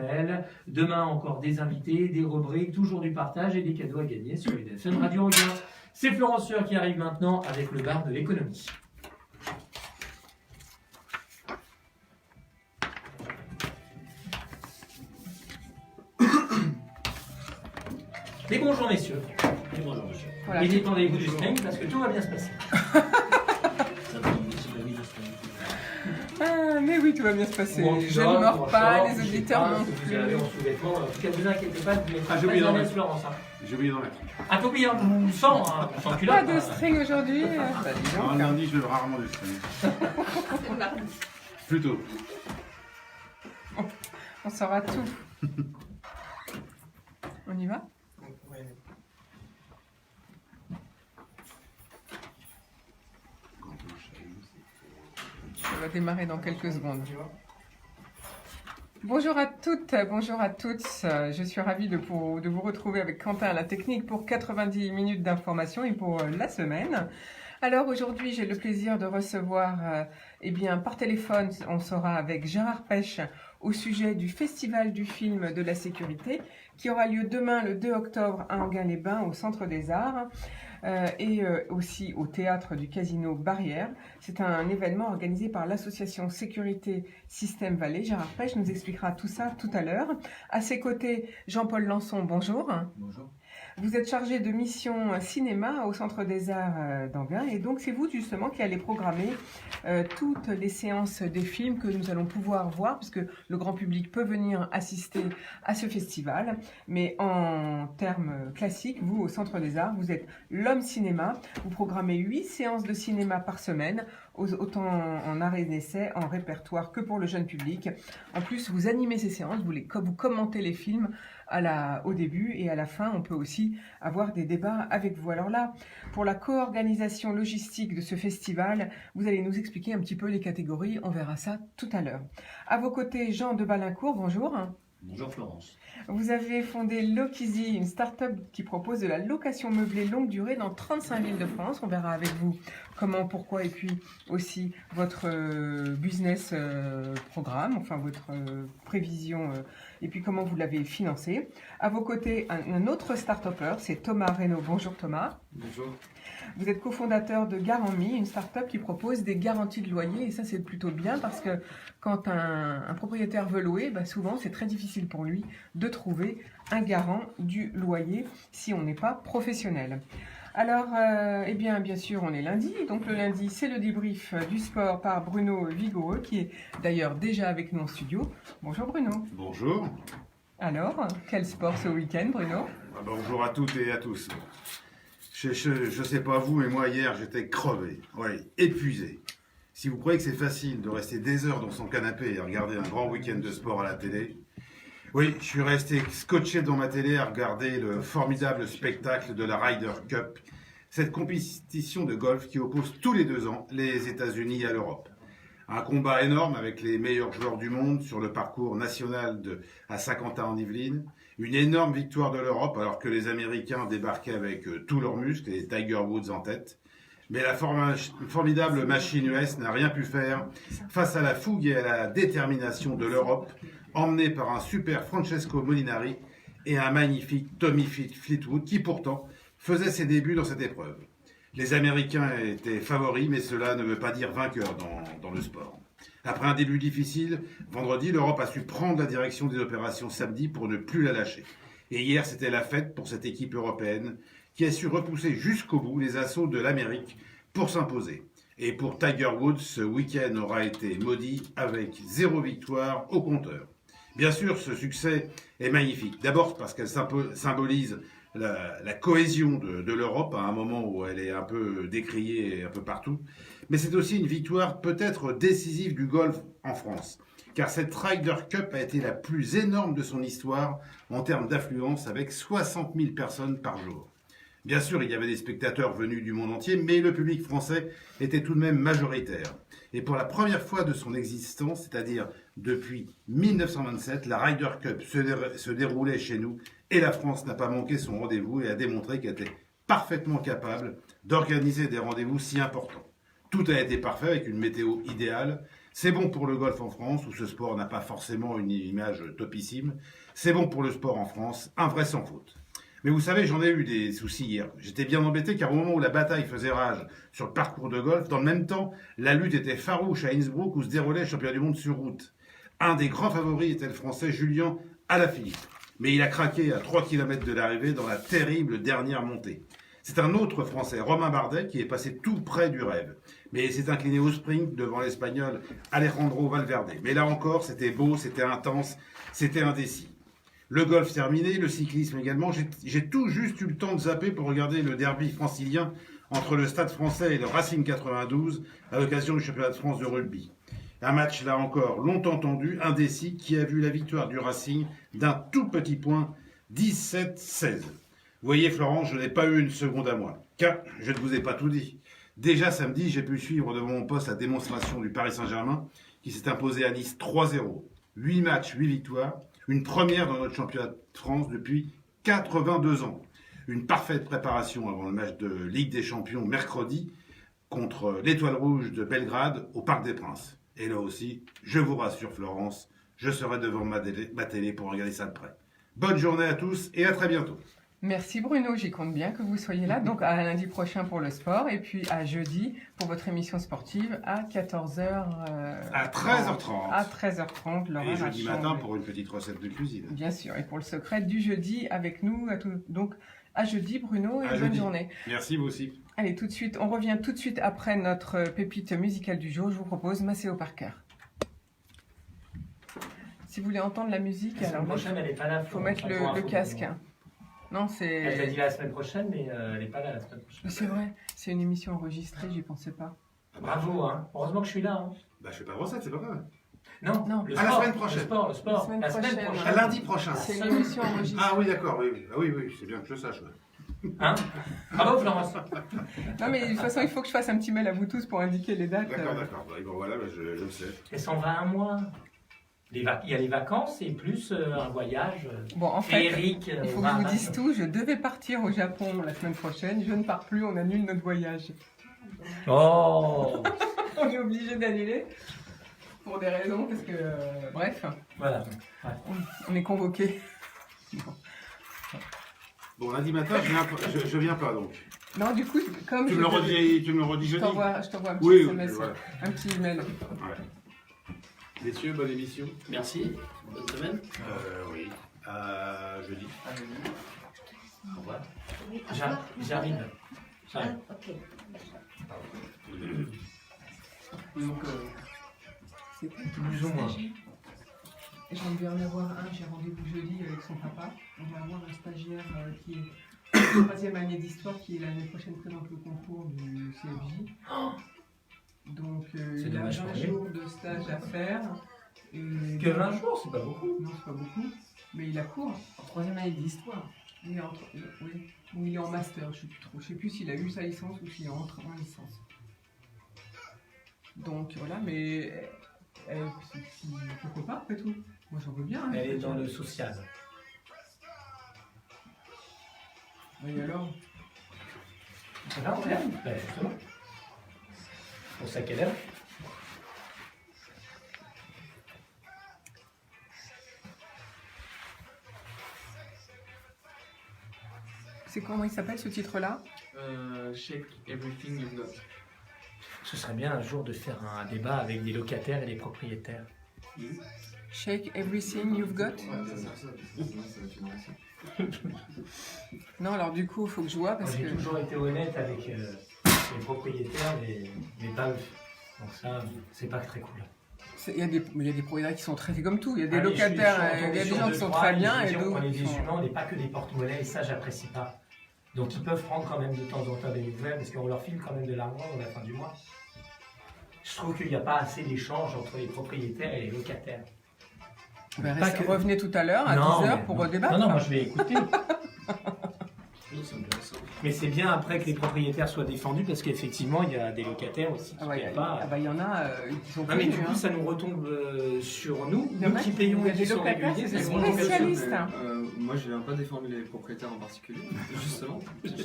exceptionnel. Demain, encore des invités, des rubriques, toujours du partage et des cadeaux à gagner sur UDFM Radio Anguin. C'est Florence Sueur qui arrive maintenant avec le bar de l'économie. Et bonjour messieurs. Et bonjour monsieur. Voilà. Et détendez-vous du string parce que tout va bien se passer. Ah, mais oui, tout va bien se passer. Bon, Je ne mords pas, les auditeurs non Vous plus. avez en sous-vêtements. En tout cas, ne vous inquiétez pas, vous mettez j'ai oublié d'en mettre. Florence. J'ai oublié d'en mettre. Ah, t'as oublié sans culotte. Pas de string aujourd'hui. Bah, dis donc. Un lundi, je lève rarement du string. Plutôt. On saura tout. On y va? Ça va démarrer dans quelques secondes. Bonjour à toutes, bonjour à tous. Je suis ravie de vous retrouver avec Quentin à la technique pour 90 minutes d'information et pour la semaine. Alors aujourd'hui, j'ai le plaisir de recevoir, par téléphone, on sera avec Gérard Pêche au sujet du Festival du film de la sécurité qui aura lieu demain le 2 octobre à Enghien-les-Bains au Centre des Arts et aussi au Théâtre du Casino Barrière. C'est un événement organisé par l'association Sécurité Système Valais. Gérard Pêche nous expliquera tout ça tout à l'heure. À ses côtés, Jean-Paul Lançon, bonjour. Bonjour. Vous êtes chargé de mission cinéma au Centre des Arts d'Enghien et donc c'est vous justement qui allez programmer toutes les séances des films que nous allons pouvoir voir puisque le grand public peut venir assister à ce festival. Mais en termes classiques, vous au Centre des Arts, vous êtes l'homme cinéma. Vous programmez 8 séances de cinéma par semaine, autant en arrêt d'essai, en répertoire que pour le jeune public. En plus, vous animez ces séances, vous commentez les films au début et à la fin, on peut aussi avoir des débats avec vous. Alors là, pour la co-organisation logistique de ce festival, vous allez nous expliquer un petit peu les catégories, on verra ça tout à l'heure. À vos côtés, Jean de Balincourt, bonjour. Bonjour Florence. Vous avez fondé Lokizy, une start-up qui propose de la location meublée longue durée dans 35 villes de France. On verra avec vous comment, pourquoi et puis aussi votre business programme, enfin votre prévision et puis comment vous l'avez financé. À vos côtés, un autre start-upper, c'est Thomas Reynaud. Bonjour Thomas. Bonjour. Vous êtes cofondateur de Garanmi, une start-up qui propose des garanties de loyer. Et ça, c'est plutôt bien parce que quand un propriétaire veut louer, souvent, c'est très difficile pour lui de trouver un garant du loyer si on n'est pas professionnel. Alors, bien sûr, on est lundi. Donc, le lundi, c'est le débrief du sport par Bruno Vigoureux, qui est d'ailleurs déjà avec nous en studio. Bonjour Bruno. Bonjour. Alors, quel sport ce week-end, Bruno? Bonjour à toutes et à tous. Je sais pas vous, mais moi hier j'étais crevé, épuisé. Si vous croyez que c'est facile de rester des heures dans son canapé et regarder un grand week-end de sport à la télé, oui, je suis resté scotché devant ma télé à regarder le formidable spectacle de la Ryder Cup, cette compétition de golf qui oppose tous les 2 ans les États-Unis à l'Europe. Un combat énorme avec les meilleurs joueurs du monde sur le parcours national à Saint-Quentin-en-Yvelines. Une énorme victoire de l'Europe alors que les Américains débarquaient avec tous leurs muscles et Tiger Woods en tête. Mais la formidable machine US n'a rien pu faire face à la fougue et à la détermination de l'Europe, emmenée par un super Francesco Molinari et un magnifique Tommy Fleetwood qui pourtant faisait ses débuts dans cette épreuve. Les Américains étaient favoris, mais cela ne veut pas dire vainqueur dans le sport. Après un début difficile, vendredi, l'Europe a su prendre la direction des opérations samedi pour ne plus la lâcher. Et hier, c'était la fête pour cette équipe européenne qui a su repousser jusqu'au bout les assauts de l'Amérique pour s'imposer. Et pour Tiger Woods, ce week-end aura été maudit avec 0 victoire au compteur. Bien sûr, ce succès est magnifique. D'abord parce qu'elle symbolise la cohésion de l'Europe à un moment où elle est un peu décriée un peu partout. Mais c'est aussi une victoire peut-être décisive du golf en France. Car cette Ryder Cup a été la plus énorme de son histoire en termes d'affluence avec 60 000 personnes par jour. Bien sûr, il y avait des spectateurs venus du monde entier, mais le public français était tout de même majoritaire. Et pour la première fois de son existence, c'est-à-dire depuis 1927, la Ryder Cup se déroulait chez nous et la France n'a pas manqué son rendez-vous et a démontré qu'elle était parfaitement capable d'organiser des rendez-vous si importants. Tout a été parfait avec une météo idéale. C'est bon pour le golf en France, où ce sport n'a pas forcément une image topissime. C'est bon pour le sport en France, un vrai sans faute. Mais vous savez, j'en ai eu des soucis hier. J'étais bien embêté car au moment où la bataille faisait rage sur le parcours de golf, dans le même temps, la lutte était farouche à Innsbruck où se déroulait le championnat du monde sur route. Un des grands favoris était le Français Julien Alaphilippe. Mais il a craqué à 3 km de l'arrivée dans la terrible dernière montée. C'est un autre Français, Romain Bardet, qui est passé tout près du rêve. Mais s'est incliné au sprint devant l'Espagnol Alejandro Valverde. Mais là encore, c'était beau, c'était intense, c'était indécis. Le golf terminé, le cyclisme également. J'ai tout juste eu le temps de zapper pour regarder le derby francilien entre le Stade français et le Racing 92 à l'occasion du championnat de France de rugby. Un match, là encore, longtemps tendu, indécis, qui a vu la victoire du Racing d'un tout petit point, 17-16. Vous voyez, Florence, je n'ai pas eu une seconde à moi, car je ne vous ai pas tout dit. Déjà samedi, j'ai pu suivre devant mon poste la démonstration du Paris Saint-Germain, qui s'est imposé à Nice 3-0. 8 matchs, 8 victoires, une première dans notre championnat de France depuis 82 ans. Une parfaite préparation avant le match de Ligue des Champions mercredi contre l'Étoile Rouge de Belgrade au Parc des Princes. Et là aussi, je vous rassure Florence, je serai devant ma télé pour regarder ça de près. Bonne journée à tous et à très bientôt. Merci Bruno, j'y compte bien que vous soyez là. Donc à lundi prochain pour le sport et puis à jeudi pour votre émission sportive à 14h. À 13h30. À 13h30. Et jeudi matin pour une petite recette de cuisine. Bien sûr, et pour le secret du jeudi avec nous. Donc à jeudi Bruno et bonne journée. Merci vous aussi. Allez, tout de suite, on revient tout de suite après notre pépite musicale du jour. Je vous propose Maceo Parker. Si vous voulez entendre la musique, La semaine prochaine, elle n'est pas là. faut mettre le casque. Non, c'est. Elle t'a dit la semaine prochaine, mais elle n'est pas là la semaine prochaine. C'est vrai, c'est une émission enregistrée, j'y pensais pas. Bravo, hein. Heureusement que je suis là. Hein. Bah, je fais pas de recette, c'est pas grave. Non, Non. le À sport, la semaine prochaine. Le sport. La semaine prochaine. À lundi prochain. C'est une émission enregistrée. Ah oui, d'accord, oui. Ah oui, c'est bien que je le sache. Ouais. Hein? Bravo, Florence. Non, mais de toute façon, il faut que je fasse un petit mail à vous tous pour indiquer les dates. D'accord. Bon, voilà, je le sais. Elle s'en va un mois. Il y a les vacances et plus un voyage Bon, en fait, féerique. il faut que je vous dise tout. Je devais partir au Japon la semaine prochaine. Je ne pars plus, on annule notre voyage. Oh. On est obligé d'annuler pour des raisons, parce que, bref, Voilà. Ouais. on est convoqué. Bon, lundi matin, je viens pas donc. Non, du coup, comme Tu me le redis je jeudi. t'envoie un petit Oui, SMS, voilà. un petit email. Ouais. Messieurs, bonne émission. Merci, bonne semaine. Oui. Jeudi. Au revoir. J'arrive. Ok. Donc, c'est Plus ou moins. J'en vais en avoir un, j'ai rendez-vous jeudi avec son papa. On va avoir un stagiaire qui est en troisième année d'histoire, qui l'année prochaine présente le concours du CFJ. Donc il a dommage 20 pour lui. jours de stage à faire. Et... Que 20 jours, c'est pas beaucoup. Non, c'est pas beaucoup, mais il a cours. En troisième année d'histoire. Il est oui. Ou il est en master, je sais plus trop. Je sais plus s'il a eu sa licence ou s'il est en licence. Donc voilà, mais pourquoi pas après tout. Moi j'en veux bien. Hein, Elle est dans le social. Et alors Ça va, on est là. Ben, justement. Pour ça quelle heure? C'est comment il s'appelle ce titre-là? Shake everything you've got. Ce serait bien un jour de faire un débat avec des locataires et des propriétaires. Shake everything you've got? Non, alors du coup, il faut que je vois parce J'ai que. toujours été honnête avec les propriétaires, mais pas eux. Donc ça, c'est pas très cool. Il y a des propriétaires qui sont traités comme tout. Il y a des Ah, mais je suis locataires, il y a entendu des sur gens deux, qui sont trois, très ils bien et disent, d'autres on est qui des sont. humains, on n'est pas que des porte-monnaies et ça, j'apprécie pas. Donc ils peuvent prendre quand même de temps en temps des nouvelles parce qu'on leur file quand même de l'argent à la fin du mois. Je trouve qu'il n'y a pas assez d'échanges entre les propriétaires et les locataires. Ben, Pas que- revenez tout à l'heure à Non, 10h mais pour non. débattre. Non, moi je vais écouter. Oui, ça me plaît. Mais c'est bien après que les propriétaires soient défendus parce qu'effectivement, il y a des locataires aussi qui Ah bah, ne payent pas. il y en a qui sont Ah, mais connus, du coup, hein. ça nous retombe sur nous, Il y en nous a qui qui- payons il y a et qui des sont locataires, réguliers. c'est c'est des bon. spécialistes. Moi, je viens pas défendre les propriétaires en particulier, justement.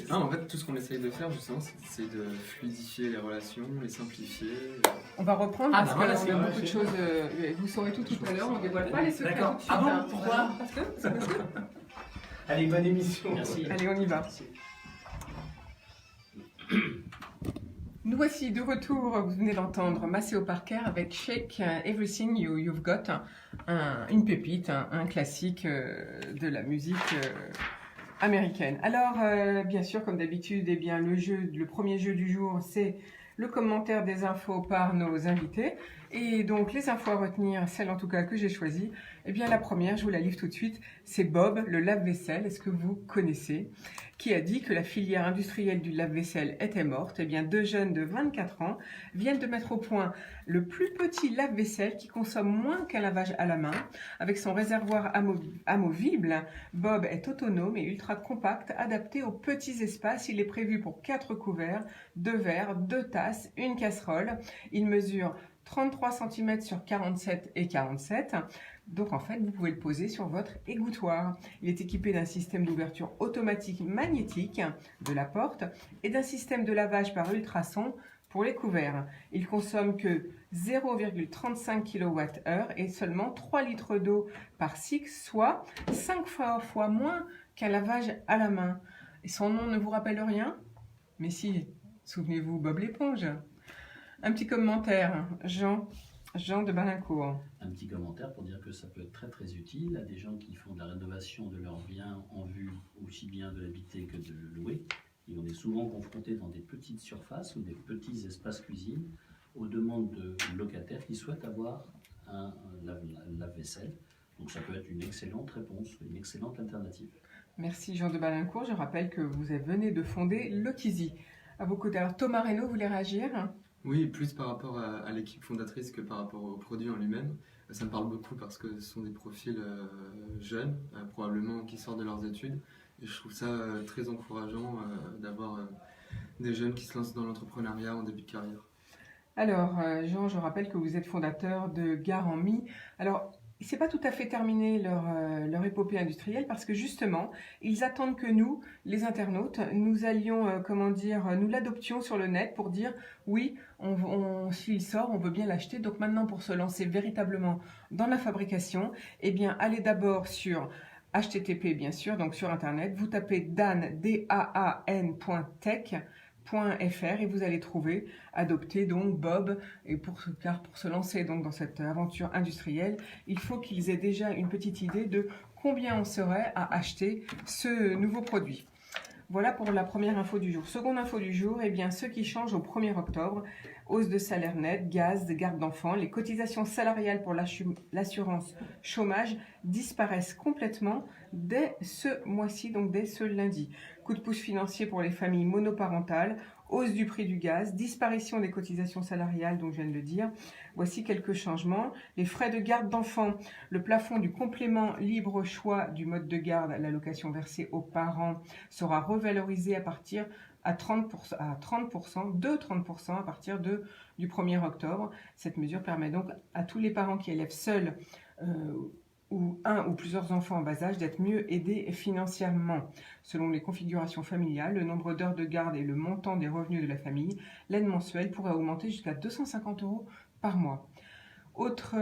Non, en fait, tout ce qu'on essaye de faire, justement, c'est de fluidifier les relations, les simplifier. On va reprendre Ah, parce bah que voilà, là, c'est on a vrai, beaucoup de c'est choses. Vous saurez tout à l'heure. On ne dévoile pas les secrets D'accord. tout de suite. Ah bon, hein. pourquoi Parce que. Allez, bonne émission. Merci. Allez, on y va. Nous voici de retour, vous venez d'entendre Maceo Parker avec Shake Everything You've Got, une pépite, un classique de la musique américaine. Alors, bien sûr, comme d'habitude, eh bien, le premier jeu du jour, c'est le commentaire des infos par nos invités. Et donc, les infos à retenir, celle en tout cas que j'ai choisie, eh bien, la première, je vous la livre tout de suite, c'est Bob, le lave-vaisselle. Est-ce que vous connaissez? Qui a dit que la filière industrielle du lave-vaisselle était morte. Eh bien, 2 jeunes de 24 ans viennent de mettre au point le plus petit lave-vaisselle qui consomme moins qu'un lavage à la main. Avec son réservoir amovible, Bob est autonome et ultra compact, adapté aux petits espaces. Il est prévu pour 4 couverts, 2 verres, 2 tasses, une casserole. Il mesure 33 cm sur 47 et 47. Donc en fait, vous pouvez le poser sur votre égouttoir. Il est équipé d'un système d'ouverture automatique magnétique de la porte et d'un système de lavage par ultrasons pour les couverts. Il consomme que 0,35 kWh et seulement 3 litres d'eau par cycle, soit 5 fois moins qu'un lavage à la main. Et son nom ne vous rappelle rien? Mais si, souvenez-vous, Bob l'éponge. Un petit commentaire, Jean de Balincourt. Un petit commentaire pour dire que ça peut être très très utile à des gens qui font de la rénovation de leurs biens en vue aussi bien de l'habiter que de le louer. Et on est souvent confronté dans des petites surfaces ou des petits espaces cuisine aux demandes de locataires qui souhaitent avoir un lave-vaisselle. Donc ça peut être une excellente réponse, une excellente alternative. Merci Jean de Balincourt. Je rappelle que vous venez de fonder Lokizy. À vos côtés. Alors Thomas Reynaud voulait réagir? Oui, plus par rapport à l'équipe fondatrice que par rapport au produit en lui-même. Ça me parle beaucoup parce que ce sont des profils jeunes, probablement qui sortent de leurs études. Et je trouve ça très encourageant d'avoir des jeunes qui se lancent dans l'entrepreneuriat en début de carrière. Alors Jean, je rappelle que vous êtes fondateur de Gare en Mie. Alors, c'est pas tout à fait terminé leur épopée industrielle parce que justement, ils attendent que nous, les internautes, nous allions, nous l'adoptions sur le net pour dire oui, s'il sort, on veut bien l'acheter. Donc maintenant, pour se lancer véritablement dans la fabrication, eh bien, allez d'abord sur HTTP, bien sûr, donc sur Internet, vous tapez dan.tech.fr et vous allez trouver adopter donc Bob. Et car pour se lancer donc dans cette aventure industrielle, il faut qu'ils aient déjà une petite idée de combien on serait à acheter ce nouveau produit. Voilà pour la première info du jour. Seconde info du jour, eh bien ceux qui changent au 1er octobre, hausse de salaire net, gaz, de garde d'enfants, les cotisations salariales pour l'assurance chômage disparaissent complètement dès ce mois-ci, donc dès ce lundi. Coup de pouce financier pour les familles monoparentales, hausse du prix du gaz, disparition des cotisations salariales, dont je viens de le dire. Voici quelques changements. Les frais de garde d'enfants, le plafond du complément libre choix du mode de garde, l'allocation versée aux parents, sera revalorisé à partir à 30% à partir du 1er octobre. Cette mesure permet donc à tous les parents qui élèvent seuls ou un ou plusieurs enfants en bas âge d'être mieux aidés financièrement. Selon les configurations familiales, le nombre d'heures de garde et le montant des revenus de la famille, l'aide mensuelle pourrait augmenter jusqu'à 250 € par mois. Autre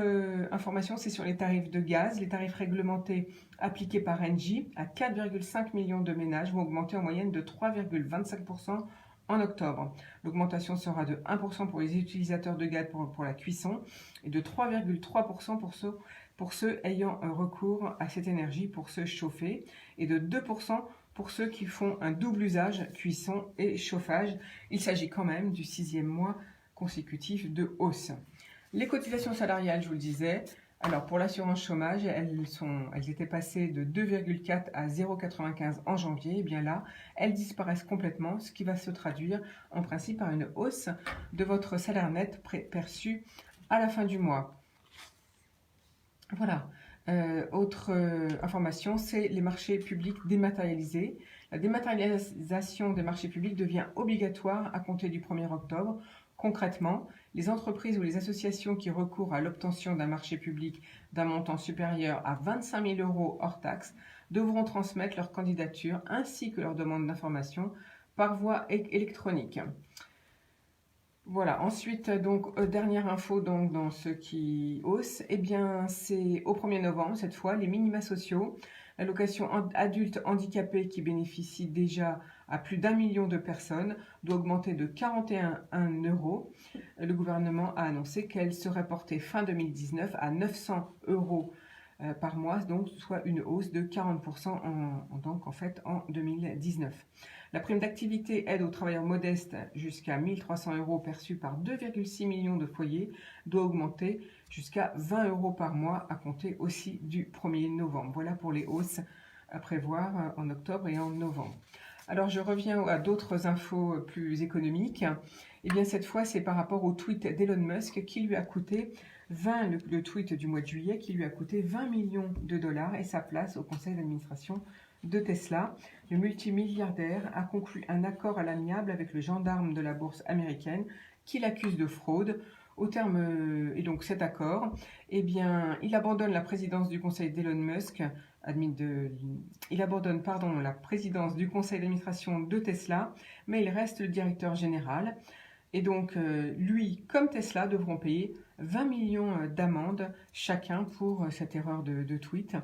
information, c'est sur les tarifs de gaz. Les tarifs réglementés appliqués par Engie à 4,5 millions de ménages vont augmenter en moyenne de 3,25% en octobre. L'augmentation sera de 1% pour les utilisateurs de gaz pour la cuisson et de 3,3% pour ceux ayant un recours à cette énergie pour se chauffer et de 2% pour ceux qui font un double usage, cuisson et chauffage. Il s'agit quand même du 6e mois consécutif de hausse. Les cotisations salariales, je vous le disais, alors pour l'assurance chômage, elles étaient passées de 2,4 à 0,95 en janvier. Et bien là, elles disparaissent complètement, ce qui va se traduire en principe par une hausse de votre salaire net perçu à la fin du mois. Voilà. Autre information, c'est les marchés publics dématérialisés. La dématérialisation des marchés publics devient obligatoire à compter du 1er octobre. Concrètement, les entreprises ou les associations qui recourent à l'obtention d'un marché public d'un montant supérieur à 25 000 € hors taxes devront transmettre leur candidature ainsi que leur demande d'information par voie électronique. Voilà, ensuite, donc, dernière info donc, dans ce qui hausse, eh bien, c'est au 1er novembre, cette fois, les minima sociaux, l'allocation adulte handicapé qui bénéficie déjà à plus d'1 million de personnes doit augmenter de 41 €. Le gouvernement a annoncé qu'elle serait portée fin 2019 à 900 € par mois, donc soit une hausse de 40% en 2019. La prime d'activité aide aux travailleurs modestes jusqu'à 1 300 € perçus par 2,6 millions de foyers doit augmenter jusqu'à 20 € par mois à compter aussi du 1er novembre. Voilà pour les hausses à prévoir en octobre et en novembre. Alors je reviens à d'autres infos plus économiques. Et bien cette fois c'est par rapport au tweet d'Elon Musk qui lui a coûté le tweet du mois de juillet qui lui a coûté 20 millions de dollars et sa place au conseil d'administration de Tesla. Le multimilliardaire a conclu un accord à l'amiable avec le gendarme de la bourse américaine qui l'accuse de fraude. Au terme, et donc cet accord, eh bien, il abandonne la présidence du conseil d'Elon Musk, il abandonne la présidence du conseil d'administration de Tesla, mais il reste le directeur général. Et donc, lui, comme Tesla, devront payer 20 millions d'amendes chacun pour cette erreur de tweet.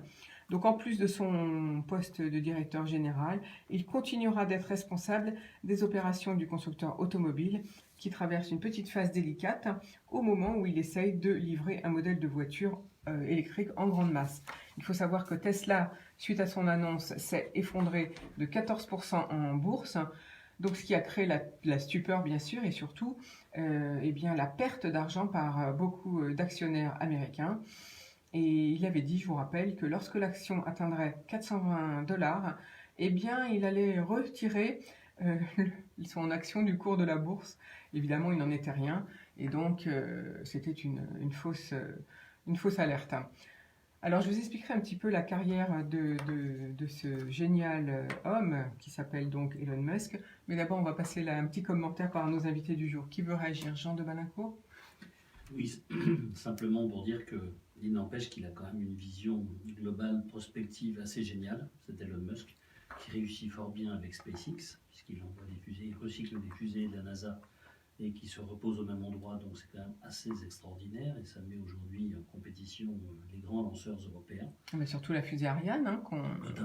Donc, en plus de son poste de directeur général, il continuera d'être responsable des opérations du constructeur automobile qui traverse une petite phase délicate au moment où il essaye de livrer un modèle de voiture électrique en grande masse. Il faut savoir que Tesla, suite à son annonce, s'est effondré de 14% en bourse. Donc, ce qui a créé la stupeur, bien sûr, et surtout la perte d'argent par beaucoup d'actionnaires américains. Et il avait dit, je vous rappelle, que lorsque l'action atteindrait 420 $, eh bien, il allait retirer son action du cours de la bourse. Évidemment, il n'en était rien. Et donc, c'était une fausse alerte. Alors, je vous expliquerai un petit peu la carrière de ce génial homme qui s'appelle donc Elon Musk. Mais d'abord, on va passer là un petit commentaire par nos invités du jour. Qui veut réagir? Jean de Balincourt? Oui, simplement pour dire qu'il n'empêche qu'il a quand même une vision globale, prospective assez géniale. C'est Elon Musk qui réussit fort bien avec SpaceX, puisqu'il envoie des fusées, il recycle des fusées de la NASA et qui se reposent au même endroit, donc c'est quand même assez extraordinaire et ça met aujourd'hui en compétition les grands lanceurs européens. Mais surtout la fusée Ariane,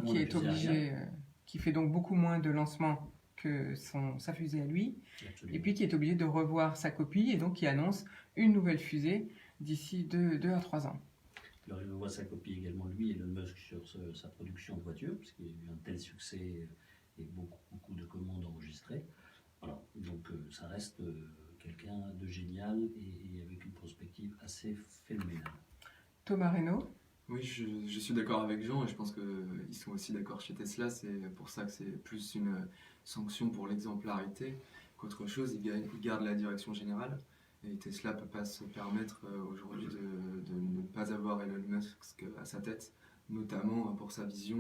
qui est obligée, qui fait donc beaucoup moins de lancements que sa fusée à lui. Absolument. Et puis qui est obligé de revoir sa copie et donc qui annonce une nouvelle fusée d'ici 2 à 3 ans. Alors il revoit sa copie également lui, Elon Musk, sur sa production de voitures, puisqu'il y a eu un tel succès et beaucoup de commandes enregistrées. Voilà, donc ça reste quelqu'un de génial et avec une perspective assez phénoménale. Thomas Reynaud? Oui, je suis d'accord avec Jean et je pense qu'ils sont aussi d'accord chez Tesla. C'est pour ça que c'est plus une sanction pour l'exemplarité qu'autre chose. Ils gardent la direction générale et Tesla ne peut pas se permettre aujourd'hui de ne pas avoir Elon Musk à sa tête, notamment pour sa vision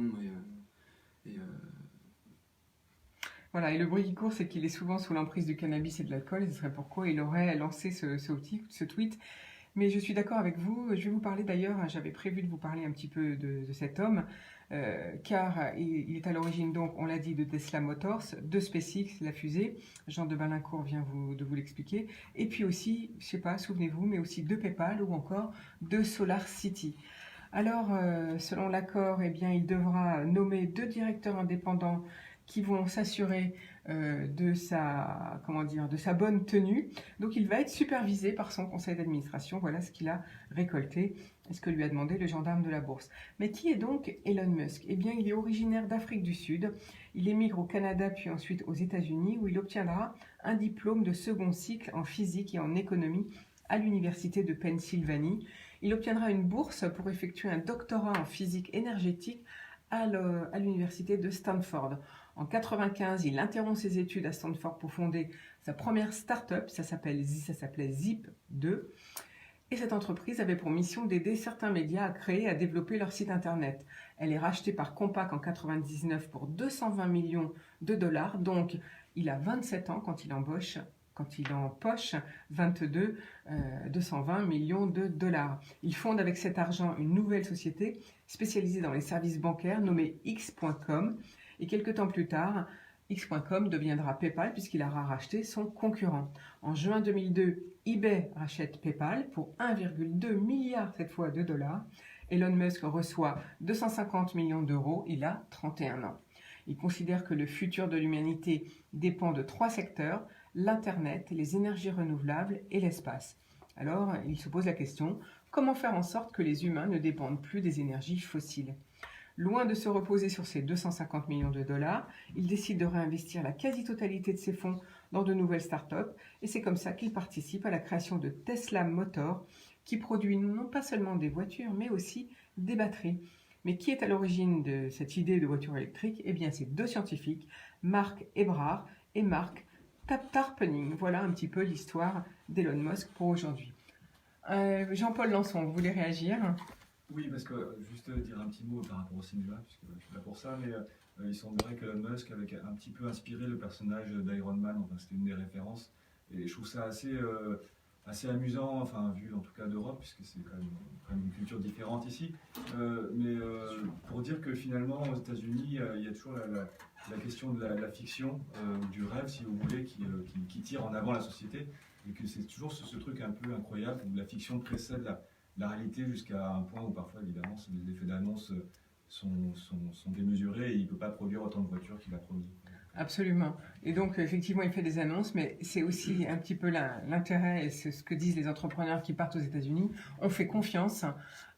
Voilà, et le bruit qui court, c'est qu'il est souvent sous l'emprise du cannabis et de l'alcool, et ce serait pourquoi il aurait lancé ce tweet. Mais je suis d'accord avec vous, je vais vous parler d'ailleurs, j'avais prévu de vous parler un petit peu de cet homme, car il est à l'origine, donc, on l'a dit, de Tesla Motors, de SpaceX, la fusée, Jean de Balincourt vient de vous l'expliquer, et puis aussi, je ne sais pas, souvenez-vous, mais aussi de PayPal ou encore de SolarCity. Alors, selon l'accord, eh bien, il devra nommer 2 directeurs indépendants qui vont s'assurer de sa bonne tenue. Donc il va être supervisé par son conseil d'administration. Voilà ce qu'il a récolté et ce que lui a demandé le gendarme de la bourse. Mais qui est donc Elon Musk? Eh bien, il est originaire d'Afrique du Sud. Il émigre au Canada puis ensuite aux États-Unis où il obtiendra un diplôme de second cycle en physique et en économie à l'université de Pennsylvanie. Il obtiendra une bourse pour effectuer un doctorat en physique énergétique à l'université de Stanford. En 1995, il interrompt ses études à Stanford pour fonder sa première start-up, ça s'appelait Zip2. Et cette entreprise avait pour mission d'aider certains médias à créer et à développer leur site internet. Elle est rachetée par Compaq en 99 pour 220 millions de dollars. Donc, il a 27 ans quand il empoche 220 millions de dollars. Il fonde avec cet argent une nouvelle société spécialisée dans les services bancaires nommée X.com. Et quelques temps plus tard, X.com deviendra PayPal puisqu'il aura racheté son concurrent. En juin 2002, eBay rachète PayPal pour 1,2 milliard cette fois de dollars. Elon Musk reçoit 250 millions d'euros, il a 31 ans. Il considère que le futur de l'humanité dépend de 3 secteurs, l'Internet, les énergies renouvelables et l'espace. Alors, il se pose la question, comment faire en sorte que les humains ne dépendent plus des énergies fossiles ? Loin de se reposer sur ses 250 millions de dollars, il décide de réinvestir la quasi-totalité de ses fonds dans de nouvelles startups et c'est comme ça qu'il participe à la création de Tesla Motors qui produit non pas seulement des voitures mais aussi des batteries. Mais qui est à l'origine de cette idée de voiture électrique ? Eh bien, c'est 2 scientifiques, Mark Ebrard et Mark Tarpenning. Voilà un petit peu l'histoire d'Elon Musk pour aujourd'hui. Jean-Paul Lançon, vous voulez réagir ? Oui, parce que juste dire un petit mot par rapport au cinéma, puisque je suis là pour ça, mais il semblerait qu'Elon Musk avait un petit peu inspiré le personnage d'Iron Man, enfin c'était une des références, et je trouve ça assez amusant, enfin vu en tout cas d'Europe, puisque c'est quand même une culture différente ici, mais pour dire que finalement aux États-Unis, il y a toujours la question de la fiction, du rêve si vous voulez, qui tire en avant la société, et que c'est toujours ce truc un peu incroyable où la fiction précède la réalité jusqu'à un point où parfois évidemment les effets d'annonce sont démesurés et il ne peut pas produire autant de voitures qu'il a produit. Absolument. Et donc, effectivement, il fait des annonces, mais c'est aussi un petit peu l'intérêt, et c'est ce que disent les entrepreneurs qui partent aux États-Unis. On fait confiance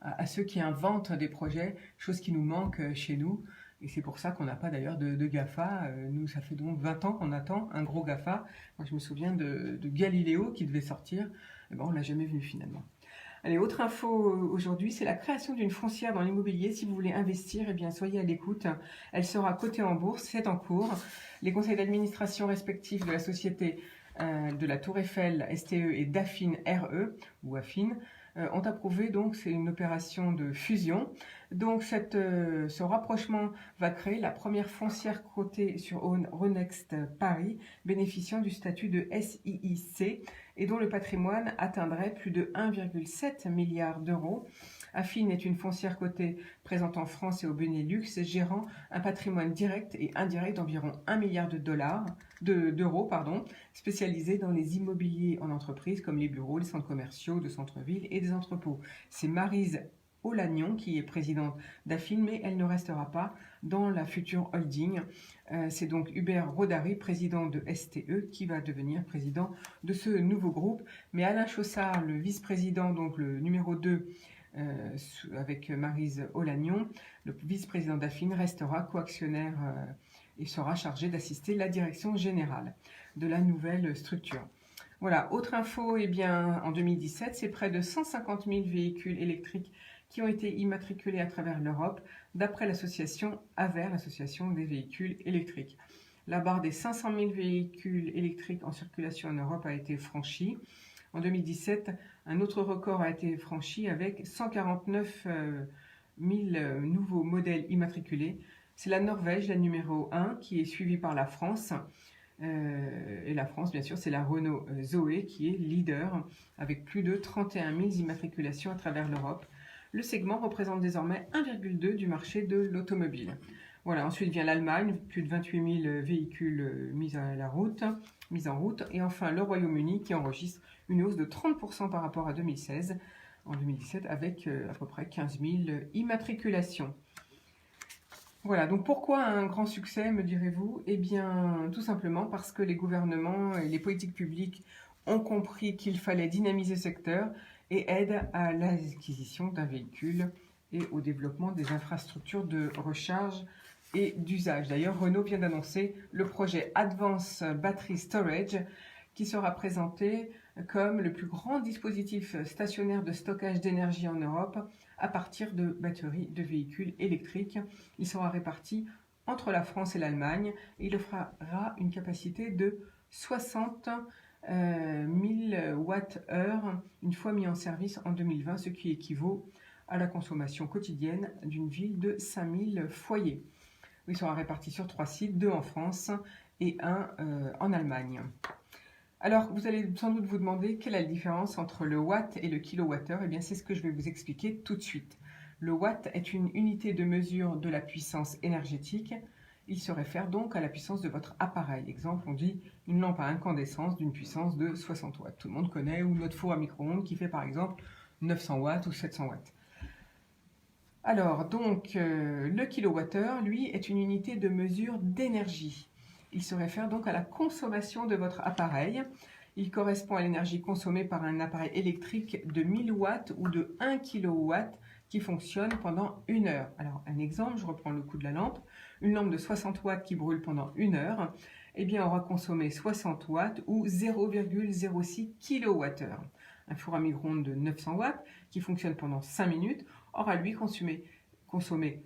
à ceux qui inventent des projets, chose qui nous manque chez nous. Et c'est pour ça qu'on n'a pas d'ailleurs de GAFA. Nous, ça fait donc 20 ans qu'on attend un gros GAFA. Moi, je me souviens de Galileo qui devait sortir. Et ben, on ne l'a jamais vu finalement. Allez, autre info aujourd'hui, c'est la création d'une foncière dans l'immobilier. Si vous voulez investir, eh bien, soyez à l'écoute. Elle sera cotée en bourse, c'est en cours. Les conseils d'administration respectifs de la société de la Tour Eiffel STE et d'Affine RE, ou Affine, ont approuvé, donc c'est une opération de fusion. Donc ce rapprochement va créer la première foncière cotée sur Euronext Paris, bénéficiant du statut de SIIC et dont le patrimoine atteindrait plus de 1,7 milliard d'euros. Affine est une foncière cotée présente en France et au Benelux, gérant un patrimoine direct et indirect d'environ 1 milliard d'euros, spécialisé dans les immobiliers en entreprise comme les bureaux, les centres commerciaux de centre-ville et des entrepôts. C'est Maryse Olagnon qui est présidente d'Affine, mais elle ne restera pas dans la future holding. C'est donc Hubert Rodari, président de STE, qui va devenir président de ce nouveau groupe. Mais Alain Chaussard, le vice-président, donc le numéro 2, avec Maryse Olagnon, le vice-président d'Affine, restera coactionnaire et sera chargé d'assister la direction générale de la nouvelle structure. Voilà, autre info, eh bien, en 2017, c'est près de 150 000 véhicules électriques qui ont été immatriculés à travers l'Europe, d'après l'association AVER, l'association des véhicules électriques. La barre des 500 000 véhicules électriques en circulation en Europe a été franchie. En 2017, un autre record a été franchi avec 149 000 nouveaux modèles immatriculés. C'est la Norvège, la numéro 1, qui est suivie par la France. Et la France, bien sûr, c'est la Renault Zoé qui est leader avec plus de 31 000 immatriculations à travers l'Europe. Le segment représente désormais 1,2 du marché de l'automobile. Voilà, ensuite vient l'Allemagne, plus de 28 000 véhicules mis en route. Et enfin, le Royaume-Uni qui enregistre une hausse de 30% par rapport à 2016, en 2017, avec à peu près 15 000 immatriculations. Voilà, donc pourquoi un grand succès, me direz-vous ? Eh bien, tout simplement parce que les gouvernements et les politiques publiques ont compris qu'il fallait dynamiser ce secteur et aident à l'acquisition d'un véhicule et au développement des infrastructures de recharge et d'usage. D'ailleurs, Renault vient d'annoncer le projet Advanced Battery Storage qui sera présenté comme le plus grand dispositif stationnaire de stockage d'énergie en Europe à partir de batteries de véhicules électriques. Il sera réparti entre la France et l'Allemagne et il offrira une capacité de 60 1000 Wh une fois mis en service en 2020, ce qui équivaut à la consommation quotidienne d'une ville de 5000 foyers. Il sera réparti sur 3 sites, 2 en France et 1 en Allemagne. Alors, vous allez sans doute vous demander quelle est la différence entre le watt et le kilowattheure. Eh bien, c'est ce que je vais vous expliquer tout de suite. Le watt est une unité de mesure de la puissance énergétique. Il se réfère donc à la puissance de votre appareil. Exemple, on dit une lampe à incandescence d'une puissance de 60 watts. Tout le monde connaît, ou notre four à micro-ondes qui fait par exemple 900 watts ou 700 watts. Alors, donc, le kilowattheure, lui, est une unité de mesure d'énergie. Il se réfère donc à la consommation de votre appareil. Il correspond à l'énergie consommée par un appareil électrique de 1000 watts ou de 1 kW qui fonctionne pendant 1 heure. Alors, un exemple, je reprends le coup de la lampe. Une lampe de 60 watts qui brûle pendant 1 heure, eh bien, aura consommé 60 watts ou 0,06 kWh. Un four à micro-ondes de 900 watts qui fonctionne pendant 5 minutes aura lui consommé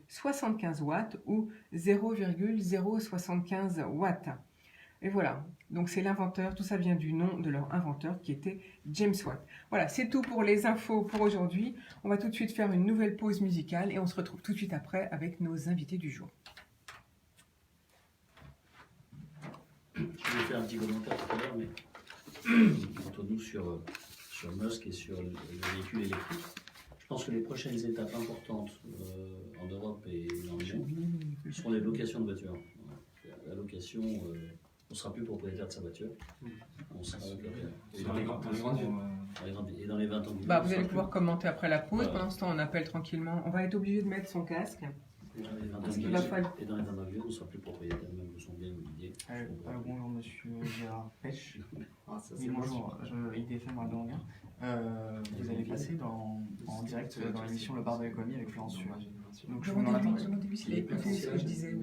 75 watts ou 0,075 watts. Et voilà, donc c'est l'inventeur, tout ça vient du nom de leur inventeur qui était James Watt. Voilà, c'est tout pour les infos pour aujourd'hui. On va tout de suite faire une nouvelle pause musicale et on se retrouve tout de suite après avec nos invités du jour. Je vais faire un petit commentaire tout à l'heure, mais entre nous sur Musk et sur le véhicule électrique. Je pense que les prochaines étapes importantes en Europe et dans le monde seront les locations de voitures. La location, on ne sera plus propriétaire de sa voiture. On sera Dans les grandes villes. et dans les 20 ans. Vous allez pouvoir commenter après la pause. Pendant ce temps, on appelle tranquillement. On va être obligé de mettre son casque. Et dans les 20 ans, on ne sera plus propriétaire même de son bien immobilier. Bonjour monsieur Gérard Pêche. Ah, ça, Oui, bonjour, IDFM Radio Anguin. Vous allez passer en direct dans l'émission Le Bar de l'économie avec Florence Sueur. Donc je vous demande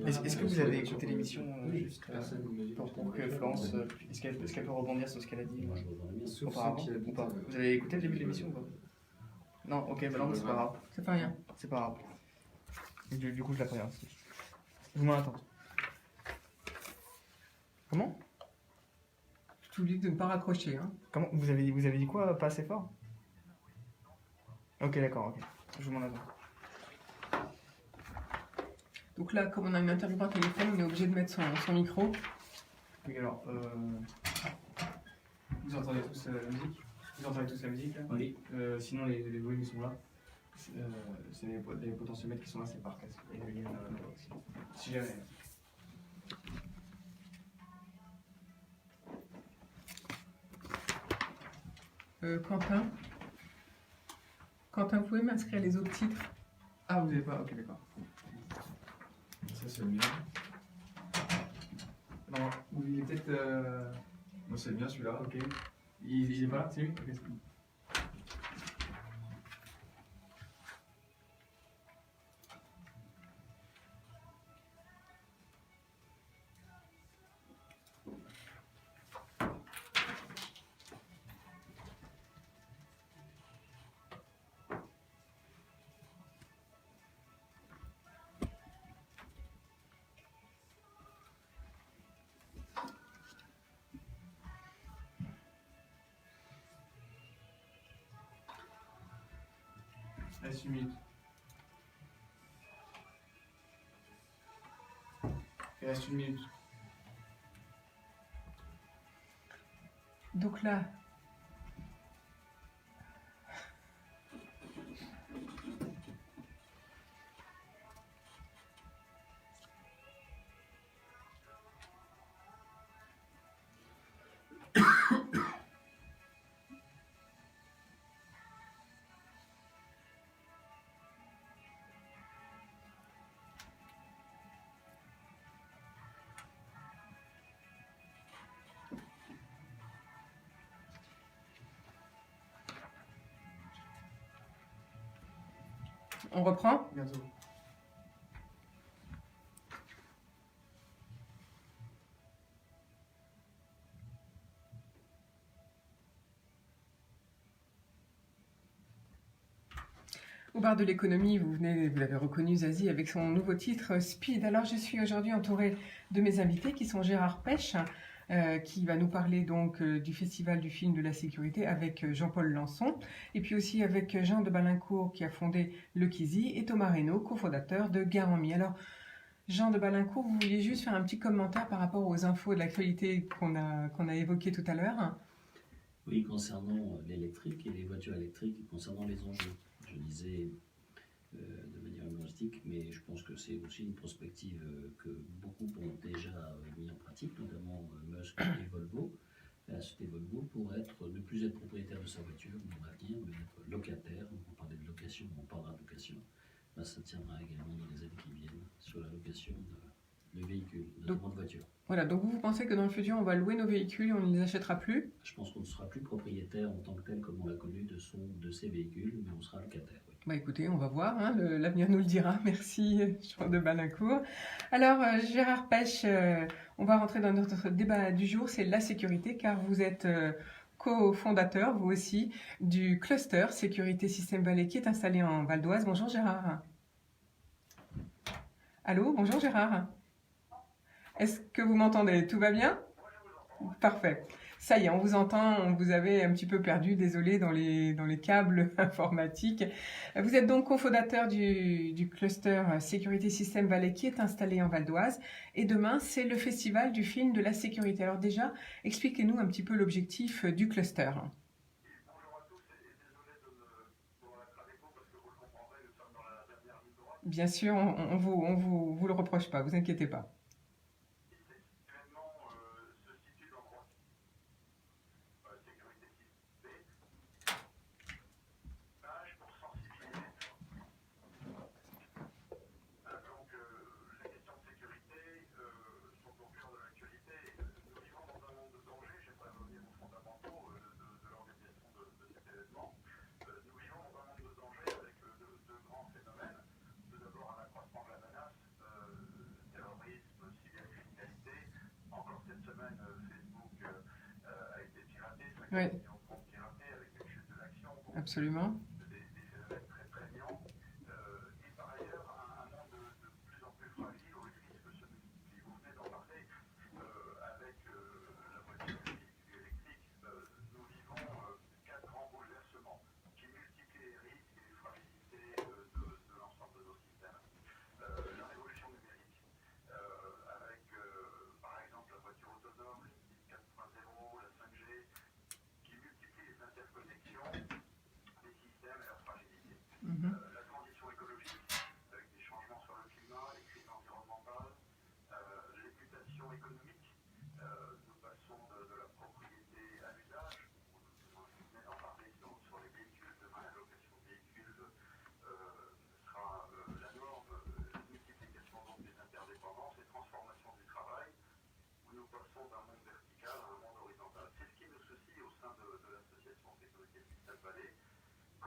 est-ce que vous avez écouté l'émission juste pour que Florence, est-ce qu'elle peut rebondir sur ce qu'elle a dit Moi, je reprends bien. auparavant ou pas? Vous avez écouté le début de l'émission ou pas? Non, ok, bah non, mais c'est pas grave. C'est pas rien. C'est pas grave. Du coup, je la préviens. Je vous mets en attente. Comment? Je vous dis de ne pas raccrocher. Hein. Comment vous avez dit quoi? Pas assez fort? Ok, d'accord, ok. Je vous mets en attente. Donc là, comme on a une interview par téléphone, on est obligé de mettre son micro. Oui, alors, vous entendez tous la musique? Vous entendez tous la musique là? Oui. Sinon, les volumes sont là. C'est les potentiomètres qui sont là, c'est par casque. Et le lien aussi. Si jamais. Quentin, vous pouvez m'inscrire les autres titres? Ah, vous n'avez pas? Ok, d'accord. Ça, c'est le mien. Non, il est peut-être. Moi, c'est le mien celui-là. Ok. Il est pas là? C'est lui? Ok, c'est bon. Il reste 1 minute. Il reste 1 minute. Donc là, on reprend. Bientôt. Au bar de l'économie, vous l'avez reconnu, Zazie, avec son nouveau titre Speed. Alors, je suis aujourd'hui entourée de mes invités qui sont Gérard Pêche, qui va nous parler donc du Festival du film de la sécurité avec Jean-Paul Lançon, et puis aussi avec Jean de Balincourt qui a fondé le KISI, et Thomas Reynaud, cofondateur de Garant-Mi. Alors, Jean de Balincourt, vous vouliez juste faire un petit commentaire par rapport aux infos de l'actualité qu'on a évoquées tout à l'heure? Oui, concernant l'électrique et les voitures électriques, et concernant les enjeux. Je disais de manière humoristique, mais je pense que c'est aussi une prospective que beaucoup ont déjà mis en pratique, notamment Musk et Volvo. La société Volvo pour ne plus être propriétaire de sa voiture dans l'avenir, mais être locataire. On parlait de location, on parlera de location. Là, ça tiendra également dans les années qui viennent sur la location de véhicules, notamment de voitures. Voilà, donc vous pensez que dans le futur, on va louer nos véhicules et on ne les achètera plus? Je pense qu'on ne sera plus propriétaire en tant que tel comme on l'a connu de ces véhicules, mais on sera locataire. Oui. Bah écoutez, on va voir, hein, l'avenir nous le dira. Merci Jean de Balincourt. Alors Gérard Pêche, on va rentrer dans notre débat du jour, c'est la sécurité, car vous êtes cofondateur, vous aussi, du cluster Sécurité Système Valais qui est installé en Val d'Oise. Bonjour Gérard. Allô, bonjour Gérard. Est-ce que vous m'entendez? Tout va bien? Parfait. Ça y est, on vous entend, on vous avait un petit peu perdu, désolé, dans les câbles informatiques. Vous êtes donc cofondateur du cluster Sécurité Système Valais qui est installé en Val d'Oise. Et demain, c'est le festival du film de la sécurité. Alors déjà, expliquez-nous un petit peu l'objectif du cluster. Bien sûr, on vous le reproche pas, vous inquiétez pas. Oui, absolument.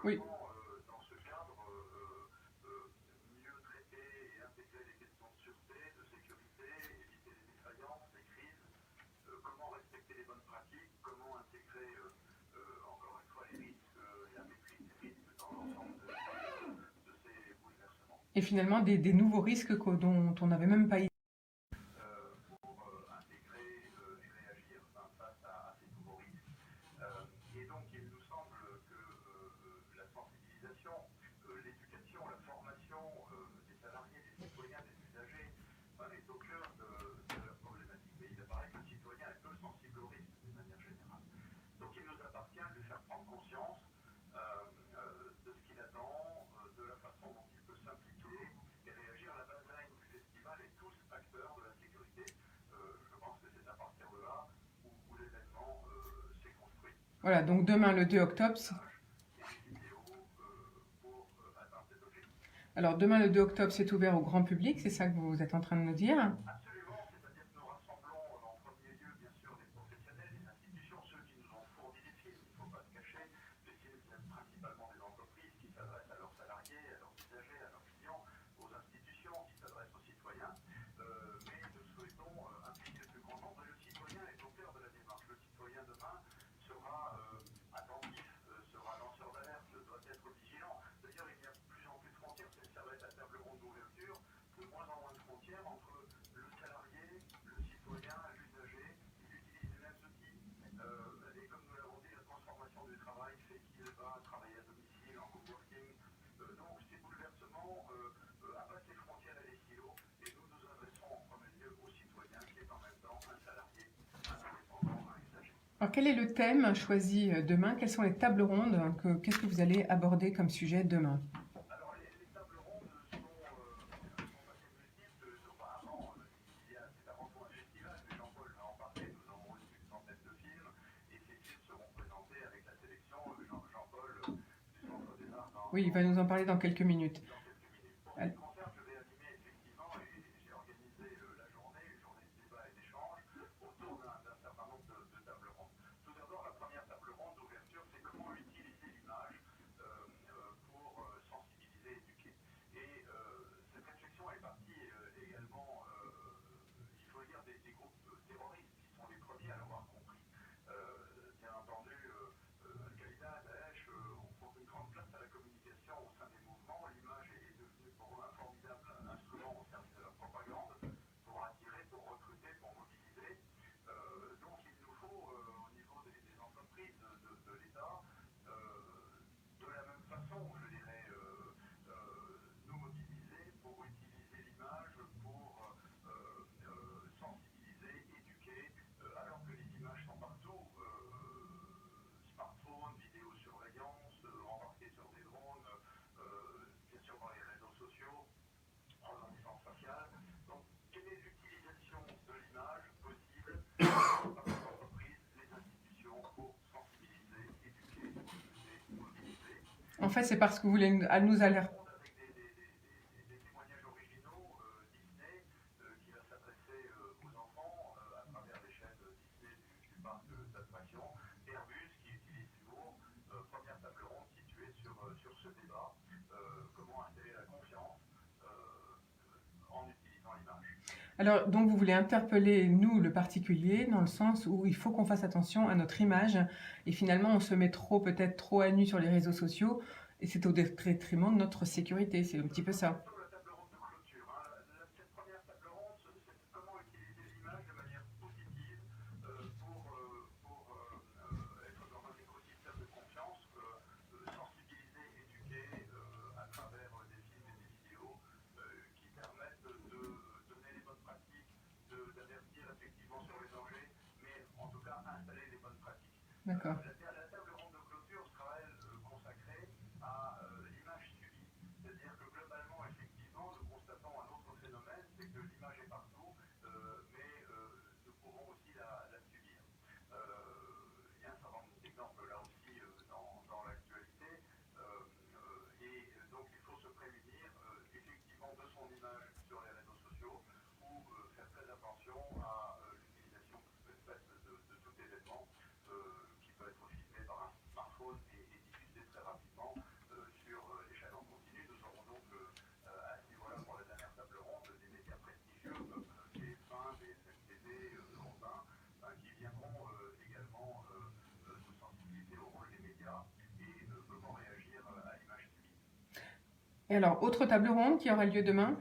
Oui. Dans ce cadre, mieux traiter et intégrer les questions de sûreté, de sécurité, éviter les défaillances, les crises, comment respecter les bonnes pratiques, comment intégrer, encore une fois, les risques, la maîtrise des risques dans l'ensemble de ces bouleversements. Et finalement, des nouveaux risques dont on n'avait même pas idée. Voilà, donc demain le 2 octobre. Alors demain le 2 octobre, c'est ouvert au grand public, c'est ça que vous êtes en train de nous dire? Absolument, c'est-à-dire que nous rassemblons en premier lieu, bien sûr, les professionnels, les institutions, ceux qui nous ont fourni des films, il ne faut pas se cacher. Les films viennent principalement des entreprises qui s'adressent à leurs salariés, à leurs usagers, à leurs clients, aux institutions qui s'adressent aux citoyens. Mais nous souhaitons impliquer le plus grand nombre. Et le citoyen est au cœur de la démarche. Le citoyen demain sera attentif, sera lanceur d'alerte, doit être vigilant. D'ailleurs, il y a de plus en plus de frontières, ça va être la table ronde d'ouverture, de moins en moins de frontières entre le Alors, quel est le thème choisi demain? Quelles sont les tables rondes? Qu'est-ce que vous allez aborder comme sujet demain? Oui, il va nous en parler dans quelques minutes. En fait, c'est parce que vous voulez nous alerter. Alors, donc, vous voulez interpeller, nous, le particulier, dans le sens où il faut qu'on fasse attention à notre image. Et finalement, on se met peut-être trop à nu sur les réseaux sociaux. Et c'est au détriment de notre sécurité. C'est un petit peu ça. D'accord. Et alors, autre table ronde qui aura lieu demain?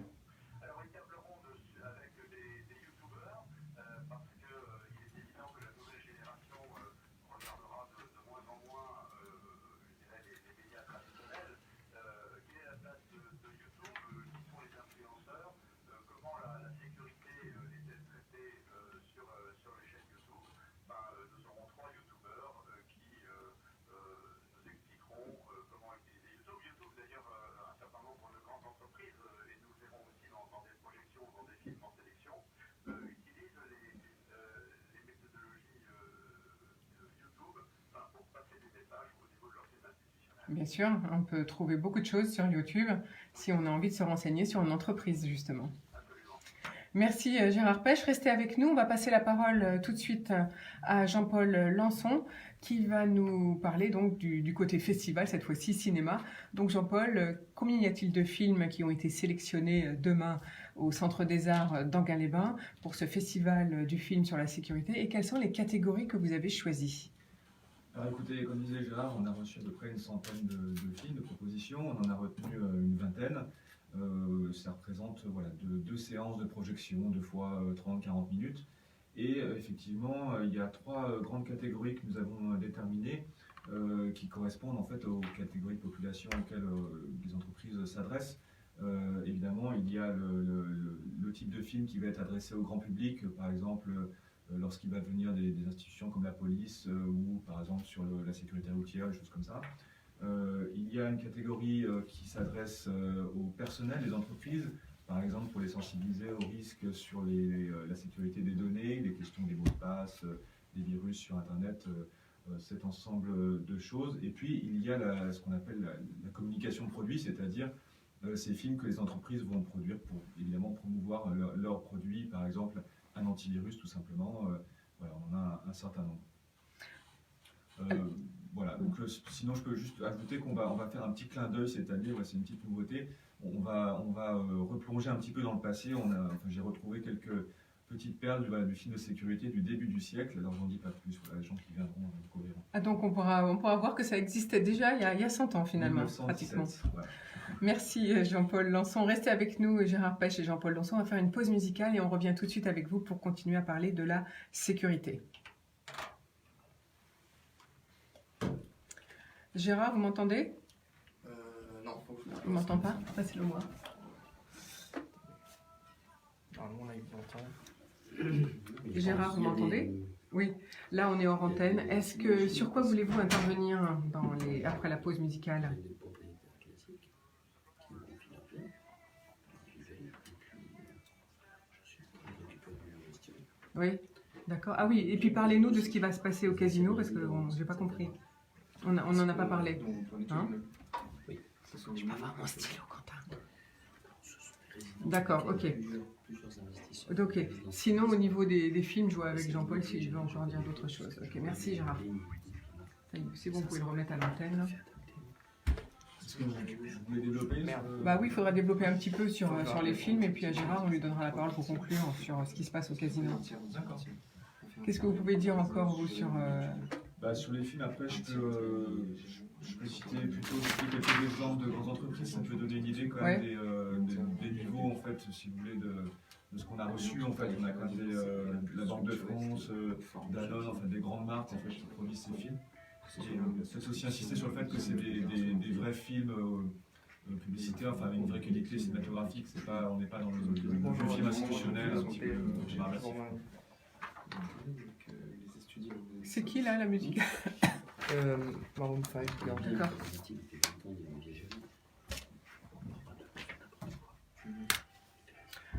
Bien sûr, on peut trouver beaucoup de choses sur YouTube si on a envie de se renseigner sur une entreprise, justement. Merci Gérard Pêche, restez avec nous. On va passer la parole tout de suite à Jean-Paul Lançon qui va nous parler donc du côté festival, cette fois-ci cinéma. Donc Jean-Paul, combien y a-t-il de films qui ont été sélectionnés demain au Centre des Arts d'Anguin-les-Bains pour ce festival du film sur la sécurité et quelles sont les catégories que vous avez choisies? Alors écoutez, comme disait Gérard, on a reçu à peu près une centaine de films, de propositions, on en a retenu une vingtaine. Ça représente deux séances de projection, 2 fois 30-40 minutes. Et effectivement, il y a 3 grandes catégories que nous avons déterminées qui correspondent en fait aux catégories de population auxquelles les entreprises s'adressent. Évidemment, il y a le type de film qui va être adressé au grand public, par exemple lorsqu'il va venir des institutions comme la police ou par exemple sur la sécurité routière, des choses comme ça. Il y a une catégorie qui s'adresse au personnel des entreprises, par exemple pour les sensibiliser aux risques sur la sécurité des données, les questions des mots de passe, des virus sur Internet, cet ensemble de choses. Et puis il y a ce qu'on appelle la communication produit, c'est-à-dire ces films que les entreprises vont produire pour évidemment promouvoir leurs produits, par exemple un antivirus tout simplement. Voilà, on en a un certain nombre. Voilà, donc sinon je peux juste ajouter qu'on va faire un petit clin d'œil cette année, c'est une petite nouveauté. On va replonger un petit peu dans le passé. J'ai retrouvé quelques petites perles du film de sécurité du début du siècle. Alors j'en dis pas plus, voilà, les gens qui viendront découvrir. Ah, donc on pourra voir que ça existait déjà il y a 100 ans finalement, 1917, pratiquement. voilà. Merci Jean-Paul Lançon. Restez avec nous, Gérard Pêche et Jean-Paul Lançon. On va faire une pause musicale et on revient tout de suite avec vous pour continuer à parler de la sécurité. Gérard, vous m'entendez? Non, faut que je... Vous m'entendez pas? Passez-le moi. Normalement, là, il m'entend. Gérard, vous m'entendez? Oui, là on est hors antenne. Sur quoi voulez-vous intervenir après la pause musicale? Oui, d'accord. Ah oui, et puis parlez-nous de ce qui va se passer au casino, parce que je n'ai pas compris. On n'en a pas parlé. Hein? Oui. Je peux avoir mon stylo, Quentin. D'accord, ok. Ok. Sinon, au niveau des films, je vois avec Jean-Paul si je veux encore dire d'autres choses. Ok, merci Gérard. C'est bon, vous pouvez le remettre à l'antenne. Est-ce que vous voulez développer Bah oui, il faudra développer un petit peu sur les films, et puis à Gérard, on lui donnera la parole pour conclure sur ce qui se passe au casino. D'accord. Qu'est-ce que vous pouvez dire encore, vous, sur... Sur les films, après, je peux citer plutôt quelques exemples de grandes entreprises. Ça peut donner une idée quand même des niveaux, en fait, si vous voulez, de ce qu'on a reçu. En fait, on a quand même la Banque de France, Danone, en fait, des grandes marques en fait, qui produisent ces films. Et peut-être aussi insister sur le fait que c'est des vrais films publicitaires, enfin avec une vraie qualité cinématographique. On n'est pas dans le vieux film institutionnel, un petit peu narratif. C'est qui, là, la musique? Maroon 5, D'accord.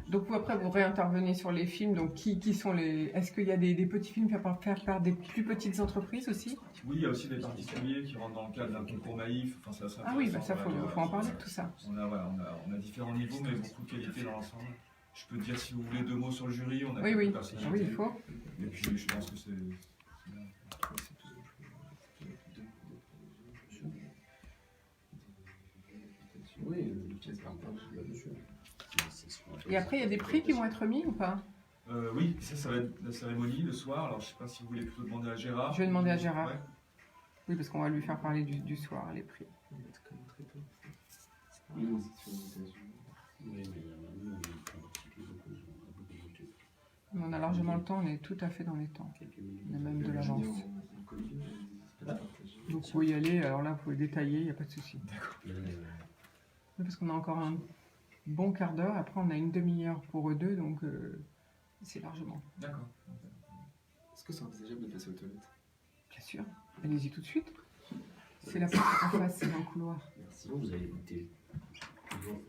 Donc vous, après, vous réintervenez sur les films. Donc qui sont les... Est-ce qu'il y a des petits films faits par des plus petites entreprises aussi? Oui, il y a aussi des particuliers qui rentrent dans le cadre d'un concours naïf. Enfin, c'est assez Ah oui, bah intéressant. ça, faut en parler de tout ça. On a différents niveaux, mais beaucoup de qualité dans l'ensemble. Je peux dire, si vous voulez, 2 mots sur le jury. On a Oui, quelques personnalités. oui, il faut. Et puis, je pense que c'est... Et après, il y a des prix qui vont être mis ou pas? Oui, ça va être la cérémonie le soir. Alors, je ne sais pas si vous voulez plutôt demander à Gérard. Je vais demander à Gérard. Ouais. Oui, parce qu'on va lui faire parler du soir, les prix. On a largement le temps, on est tout à fait dans les temps. On a même de l'avance. Donc, il faut y aller. Alors là, il faut détailler, il n'y a pas de souci. Oui, parce qu'on a encore un bon quart d'heure. Après, on a une demi-heure pour eux deux, donc c'est largement. D'accord. Est-ce que c'est envisageable de passer aux toilettes? Bien sûr. Allez-y tout de suite. C'est la porte en face, c'est dans le couloir. Merci. Vous avez été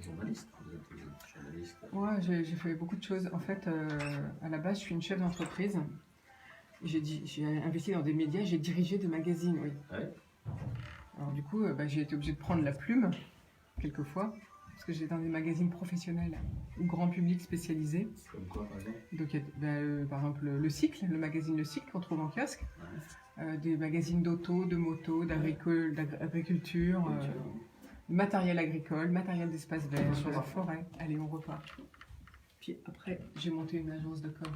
journaliste, vous êtes journaliste. Ouais, j'ai fait beaucoup de choses. En fait, à la base, je suis une chef d'entreprise. J'ai investi dans des médias, j'ai dirigé des magazines, oui. Ouais. Alors du coup, j'ai été obligée de prendre la plume, quelquefois, parce que j'étais dans des magazines professionnels ou grand public spécialisés. Comme quoi, par exemple? Donc, par exemple, Le Cycle, le magazine Le Cycle qu'on trouve en kiosque. Des magazines d'auto, de moto, d'agriculture, matériel agricole, matériel d'espace vert, de la forêt. Allez, on repart. Puis après, j'ai monté une agence de com.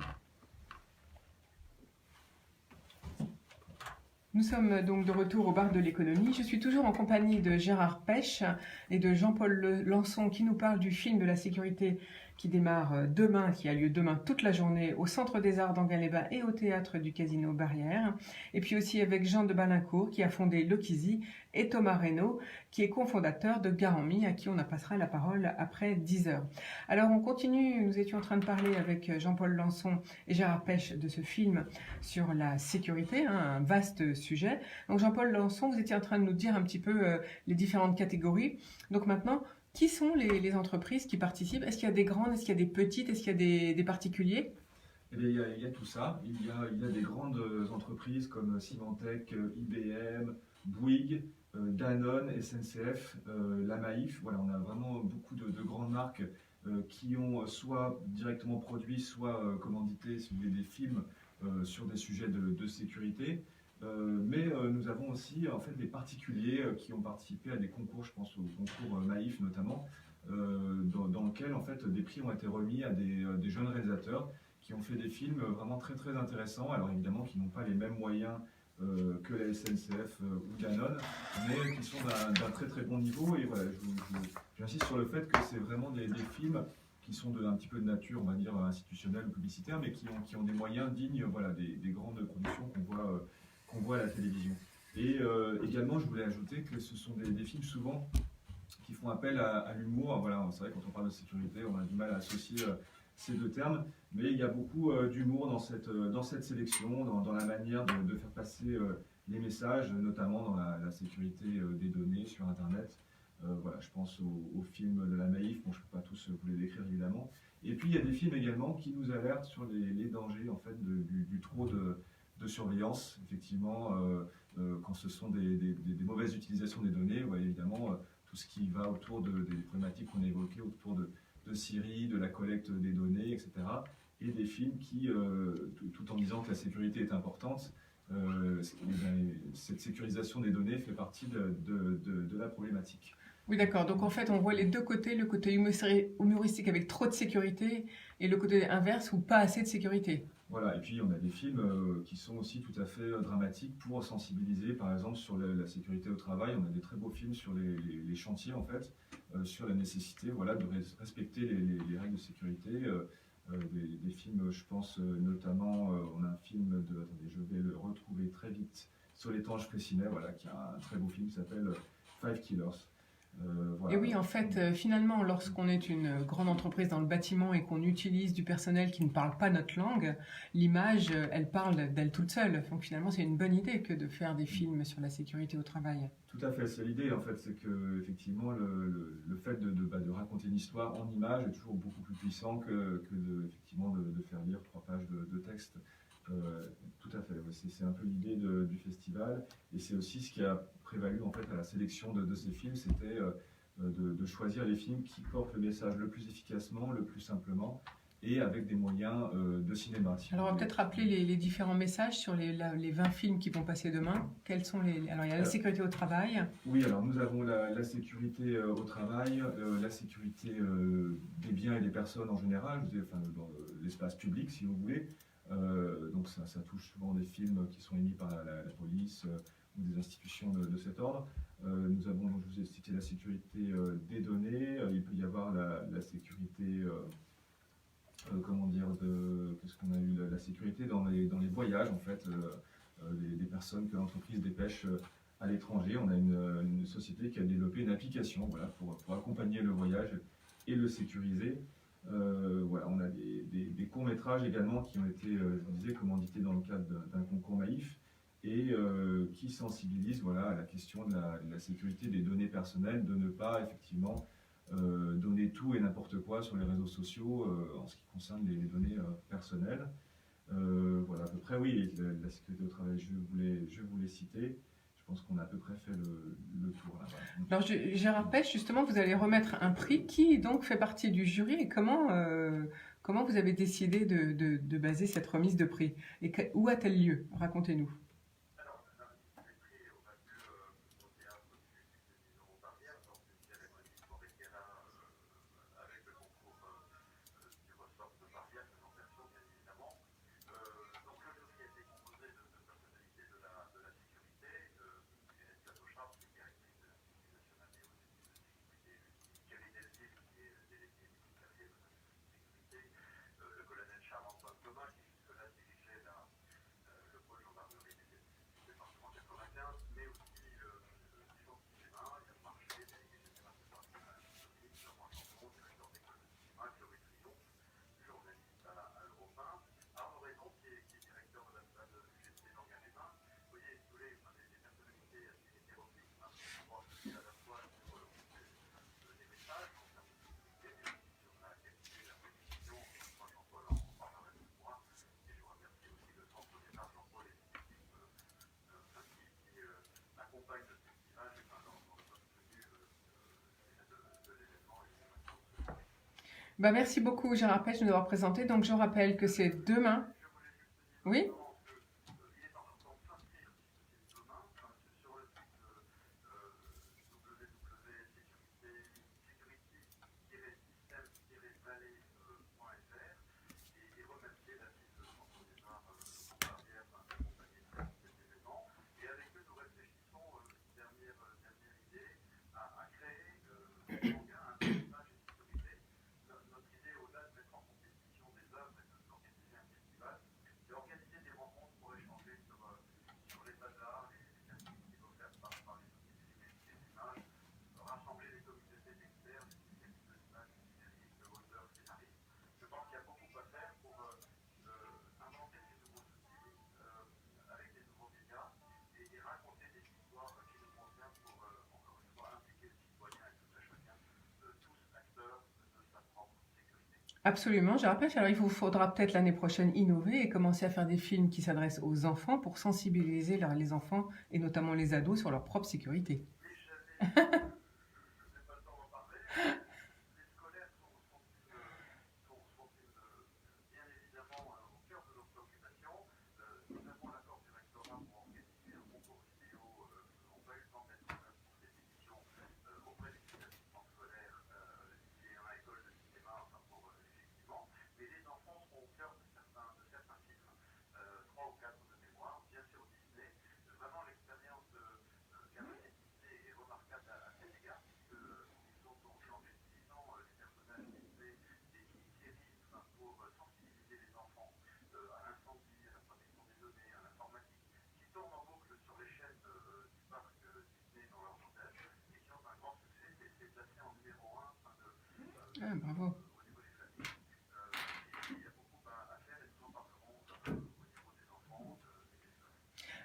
Nous sommes donc de retour au bar de l'économie. Je suis toujours en compagnie de Gérard Pêche et de Jean-Paul Lançon qui nous parle du film de la sécurité qui démarre demain, qui a lieu demain toute la journée au Centre des Arts d'Anguin-les-Bains et au Théâtre du Casino Barrière. Et puis aussi avec Jean de Balincourt qui a fondé Lokizi et Thomas Reynaud qui est cofondateur de Garami à qui on passera la parole après 10 heures. Alors on continue, nous étions en train de parler avec Jean-Paul Lançon et Gérard Pêche de ce film sur la sécurité, un vaste sujet. Donc Jean-Paul Lançon, vous étiez en train de nous dire un petit peu les différentes catégories. Donc maintenant, qui sont les entreprises qui participent? Est-ce qu'il y a des grandes, est-ce qu'il y a des petites, est-ce qu'il y a des particuliers? Eh bien, il y a tout ça. Il y a des grandes entreprises comme Symantec, IBM, Bouygues, Danone, SNCF, la Maïf. Voilà, on a vraiment beaucoup de grandes marques qui ont soit directement produit, soit commandité, si vous voulez, des films sur des sujets de sécurité. Mais nous avons aussi en fait des particuliers qui ont participé à des concours, je pense au concours Maïf notamment, dans lequel en fait des prix ont été remis à des jeunes réalisateurs qui ont fait des films vraiment très très intéressants. Alors évidemment qui n'ont pas les mêmes moyens que la SNCF ou Danone, mais qui sont d'un très très bon niveau. Et voilà, j'insiste sur le fait que c'est vraiment des films qui sont un petit peu de nature, on va dire, institutionnelle ou publicitaire, mais qui ont des moyens dignes, voilà, des grandes productions qu'on voit à la télévision. Et également, je voulais ajouter que ce sont des films souvent qui font appel à l'humour. Voilà, c'est vrai, quand on parle de sécurité, on a du mal à associer ces deux termes, mais il y a beaucoup d'humour dans cette sélection, dans la manière de faire passer les messages, notamment dans la sécurité des données sur Internet. Voilà, je pense aux films de la Maïf, bon, je ne peux pas tous vous les décrire évidemment. Et puis il y a des films également qui nous alertent sur les dangers en fait, du trop de surveillance, effectivement, quand ce sont des mauvaises utilisations des données, ouais, évidemment, tout ce qui va autour des problématiques qu'on a évoquées, autour de Siri, de la collecte des données, etc. Et des films qui, tout en disant que la sécurité est importante, cette sécurisation des données fait partie de la problématique. Oui, d'accord. Donc en fait, on voit les deux côtés, le côté humoristique avec trop de sécurité et le côté inverse où pas assez de sécurité. Voilà, et puis on a des films qui sont aussi tout à fait dramatiques pour sensibiliser, par exemple, sur la sécurité au travail. On a des très beaux films sur les chantiers, en fait, sur la nécessité voilà, de respecter les règles de sécurité. Des films, je pense notamment, on a un film attendez, je vais le retrouver très vite, sur l'étanche Fraissinet, voilà, qui a un très beau film qui s'appelle Five Killers. Voilà. Et oui, en fait, finalement, lorsqu'on est une grande entreprise dans le bâtiment et qu'on utilise du personnel qui ne parle pas notre langue, l'image, elle parle d'elle toute seule. Donc finalement, c'est une bonne idée que de faire des films sur la sécurité au travail. Tout à fait, c'est l'idée en fait, c'est que effectivement le fait de raconter une histoire en images est toujours beaucoup plus puissant que effectivement de faire lire 3 pages de texte. Tout à fait, c'est un peu l'idée du festival, et c'est aussi ce qui a prévalu en fait à la sélection de ces films, c'était de choisir les films qui portent le message le plus efficacement, le plus simplement, et avec des moyens de cinéma. Alors on va peut-être rappeler les différents messages sur les 20 films qui vont passer demain. Quels sont alors il y a la sécurité au travail. Oui, alors nous avons la sécurité au travail, la sécurité des biens et des personnes en général, enfin, dans l'espace public si vous voulez. Donc ça touche souvent des films qui sont émis par la police ou des institutions de cet ordre. Nous avons, donc, je vous ai cité la sécurité des données. Il peut y avoir la sécurité, comment dire, qu'est-ce qu'on a eu, la sécurité dans les voyages en fait, des personnes que l'entreprise dépêche à l'étranger. On a une société qui a développé une application voilà, pour accompagner le voyage et le sécuriser. Voilà, on a des courts-métrages également qui ont été, je vous disais, commandités dans le cadre d'un concours Maïf et qui sensibilisent voilà, à la question de la sécurité des données personnelles, de ne pas effectivement donner tout et n'importe quoi sur les réseaux sociaux en ce qui concerne les données personnelles. Voilà, à peu près, oui, la sécurité au travail, je voulais citer. Je pense qu'on a à peu près fait le tour là. Alors Gérard Pêche, justement, vous allez remettre un prix qui donc fait partie du jury. Et comment vous avez décidé de baser cette remise de prix? Et où a-t-elle lieu? Racontez-nous. Bah, merci beaucoup Gérard Pech de nous avoir présenté. Donc je rappelle que c'est demain. Oui? Absolument, Gérard Pech. Alors il vous faudra peut-être l'année prochaine innover et commencer à faire des films qui s'adressent aux enfants pour sensibiliser les enfants et notamment les ados sur leur propre sécurité. Ah, bravo.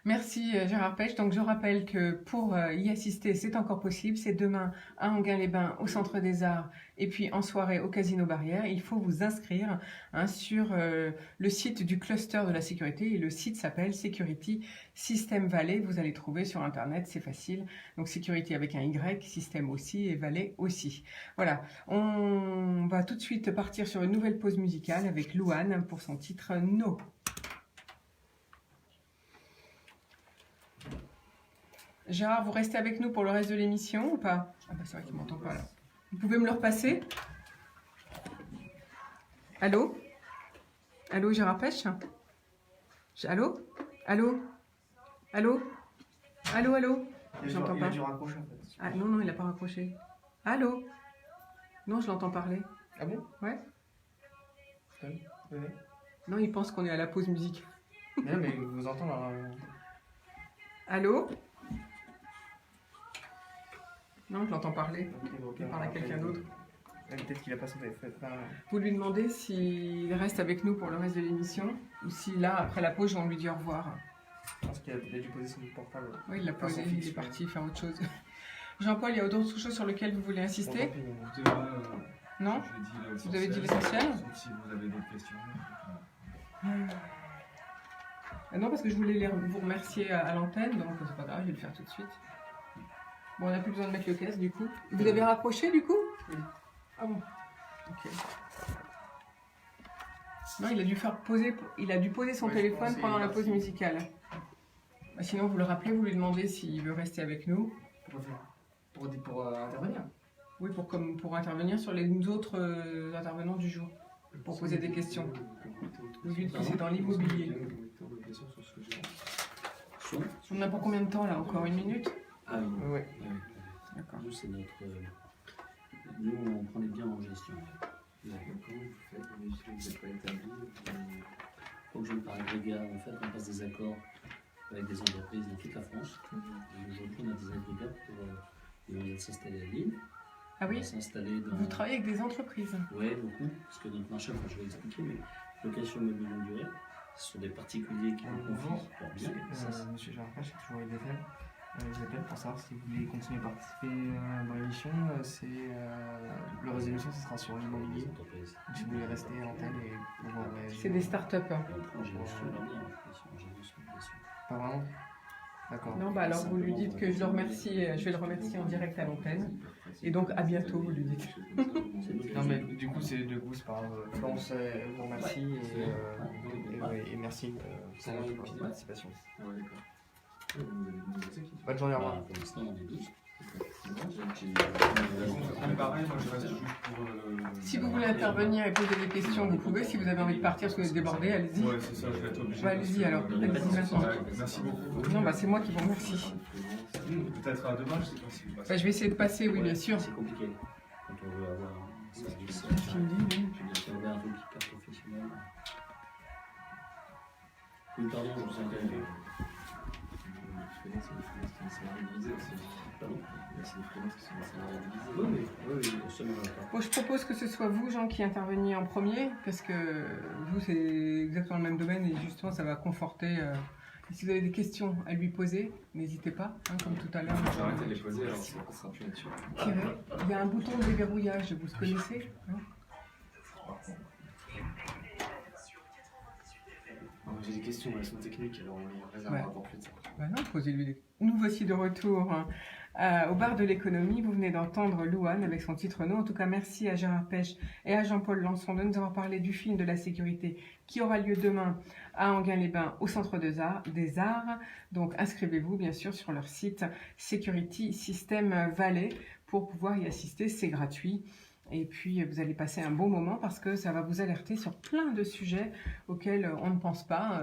Merci Gérard Pech. Donc je rappelle que pour y assister, c'est encore possible. C'est demain à Enghien-les-Bains au Centre des Arts et puis en soirée au Casino Barrière. Il faut vous inscrire sur le site du cluster de la sécurité et le site s'appelle Security System Valais. Vous allez trouver sur internet, c'est facile. Donc sécurité avec un Y, système aussi et Valais aussi. Voilà, on va tout de suite partir sur une nouvelle pause musicale avec Louane pour son titre No. Gérard, vous restez avec nous pour le reste de l'émission ou pas? Ah bah c'est vrai qu'il ne m'entend pas là. Vous pouvez me le repasser? Allô? Allô, Gérard Pech? Allô? Allô? Allô? Allô, allô? J'entends pas. Il a dû raccrocher en fait. Ah non, non, il n'a pas raccroché. Allô? Non, je l'entends parler. Ah bon? Ouais? Oui. Non, il pense qu'on est à la pause musique. Mais non, mais il vous entend là. Allô? Non, je l'entends parler. Ok, Il parle à quelqu'un d'autre. Peut-être qu'il a pas son téléphone. Vous lui demandez s'il reste avec nous pour le reste de l'émission ou si là, après la pause, on lui dit au revoir. Je pense qu'il a dû poser son portable. Oui, il l'a posé, son il fixe, est parti faire autre chose. Jean-Paul, il y a d'autres choses sur lesquelles vous voulez insister? Non? Vous avez dit l'essentiel? Sauf si vous avez d'autres questions. Non, parce que je voulais vous remercier à l'antenne, donc c'est pas grave, je vais le faire tout de suite. Bon, on n'a plus besoin de mettre le casque du coup. Vous avez raccroché du coup? Oui. Ah bon? Ok. Non, il a dû poser son téléphone pendant la pause musicale. Bah, sinon, vous le rappelez, vous lui demandez s'il veut rester avec nous. Pour intervenir. Oui, pour intervenir sur les autres intervenants du jour. Pour poser des questions. Vu que c'est dans l'immobilier. On a pour combien de temps là? Encore 1 minute? Ah oui. Oui. D'accord. Nous, c'est notre. Nous, on prend les biens en gestion. Comment vous faites les gestions, vous n'êtes pas établi? Fonctionne par agrégat. En fait, on passe des accords avec des entreprises dans toute la France. Et aujourd'hui, on a des agrégats pour s'installer à Lille. Ah oui? S'installer dans. Vous travaillez avec des entreprises? Oui, beaucoup. Parce que notre marché, enfin, je vais expliquer, mais location mobile longue durée, ce sont des particuliers qui nous confient leur bien. Monsieur Gérard Pech, c'est toujours IDFM. Je vous appelle pour savoir si vous voulez continuer à participer dans l'émission. Le reste de l'émission, ce sera sur l'immobilier. Donc, si vous voulez rester à l'antenne et pouvoir réagir. C'est des startups. Et on prend en génération leur bien, en gestion. Pas vraiment. D'accord. Non, bah alors vous lui dites que je vais le remercier en direct à l'antenne. Et donc à bientôt, vous lui dites. Non, mais du coup, c'est pas grave. Florence vous remercie et merci pour votre participation. Ouais, d'accord. Bonne journée, au revoir. Pour l'instant, on est 12. Pareil, moi je reste juste pour. Si vous voulez intervenir et poser des questions, vous pouvez. Si vous avez envie de partir parce que vous êtes débordé, allez-y. Ouais, c'est ça, je vais être obligé. Bah, allez-y alors, allez-y maintenant. Merci beaucoup. Non, bah c'est moi qui vous remercie. Peut-être à demain, je sais pas si vous passez. Bah, je vais essayer de passer, oui, bien sûr. C'est compliqué quand on veut avoir un service. Qu'est-ce qu'il me dit, lui Si on veut un truc hyper professionnel. Oui, pardon, je vous interromps. Pardon. Oui, seulement. Bon, je propose que ce soit vous, Jean, qui interveniez en premier, parce que vous, c'est exactement le même domaine et justement, ça va conforter. Si vous avez des questions à lui poser, n'hésitez pas, hein, comme tout à l'heure. J'ai arrêté de les poser, alors ça sera plus là-dessus. Il y a un bouton de déverrouillage, vous le connaissez, hein? J'ai des questions, elles sont techniques, alors on les réservera pour plus tard. Bah non, posez-lui des... Nous voici de retour au bar de l'économie. Vous venez d'entendre Louane avec son titre No. En tout cas, merci à Gérard Pêche et à Jean-Paul Lançon de nous avoir parlé du film de la sécurité qui aura lieu demain à Enghien-les-Bains au Centre des Arts. Donc, inscrivez-vous bien sûr sur leur site Security System Valais pour pouvoir y assister. C'est gratuit. Et puis, vous allez passer un bon moment parce que ça va vous alerter sur plein de sujets auxquels on ne pense pas.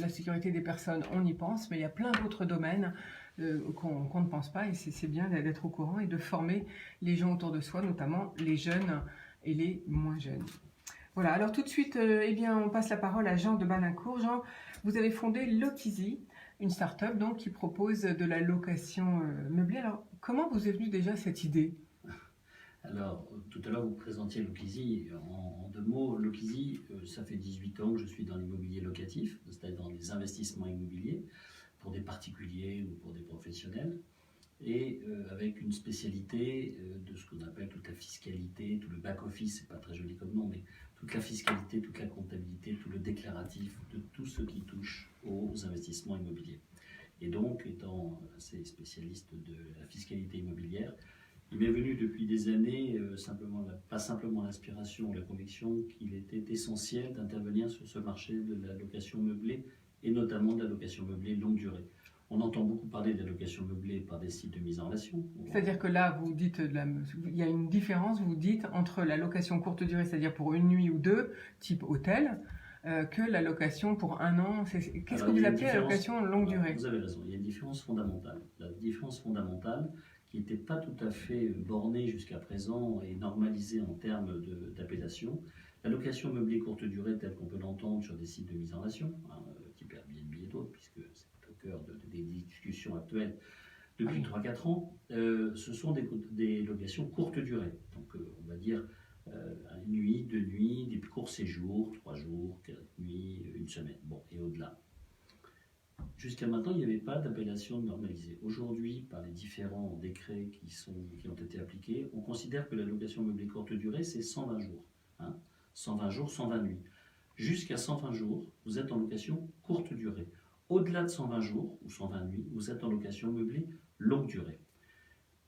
La sécurité des personnes, on y pense, mais il y a plein d'autres domaines qu'on ne pense pas. Et c'est bien d'être au courant et de former les gens autour de soi, notamment les jeunes et les moins jeunes. Voilà, alors tout de suite, eh bien, on passe la parole à Jean de Balincourt. Jean, vous avez fondé Lokizy, une start-up donc, qui propose de la location meublée. Alors, comment vous est venue déjà cette idée ? Alors, tout à l'heure, vous présentiez Lokizy. En deux mots, Lokizy, ça fait 18 ans que je suis dans l'immobilier locatif, c'est-à-dire dans les investissements immobiliers pour des particuliers ou pour des professionnels, et avec une spécialité de ce qu'on appelle toute la fiscalité, tout le back-office, c'est pas très joli comme nom, mais toute la fiscalité, toute la comptabilité, tout le déclaratif, de tout ce qui touche aux investissements immobiliers. Et donc, étant assez spécialiste de la fiscalité immobilière, il m'est venu depuis des années, pas simplement l'inspiration ou la conviction qu'il était essentiel d'intervenir sur ce marché de la location meublée et notamment de la location meublée longue durée. On entend beaucoup parler de la location meublée par des sites de mise en relation. C'est-à-dire que là, vous dites, il y a une différence, vous dites, entre la location courte durée, c'est-à-dire pour une nuit ou deux, type hôtel, que la location pour un an. Qu'est-ce que vous appelez la location longue durée ? Vous avez raison, il y a une différence fondamentale. La différence fondamentale, qui n'était pas tout à fait bornée jusqu'à présent et normalisée en termes d'appellation. La location meublée courte durée, telle qu'on peut l'entendre sur des sites de mise en relation, type Airbnb et d'autres, puisque c'est au cœur des discussions actuelles depuis 3-4 ans, ce sont des locations courte durée. Donc on va dire une nuit, 2 nuits, des courts séjours, 3 jours, 4 nuits, 1 semaine, bon, et au-delà. Jusqu'à maintenant, il n'y avait pas d'appellation normalisée. Aujourd'hui, par les différents décrets qui ont été appliqués, on considère que la location meublée courte durée, c'est 120 jours. 120 jours, 120 nuits. Jusqu'à 120 jours, vous êtes en location courte durée. Au-delà de 120 jours ou 120 nuits, vous êtes en location meublée longue durée.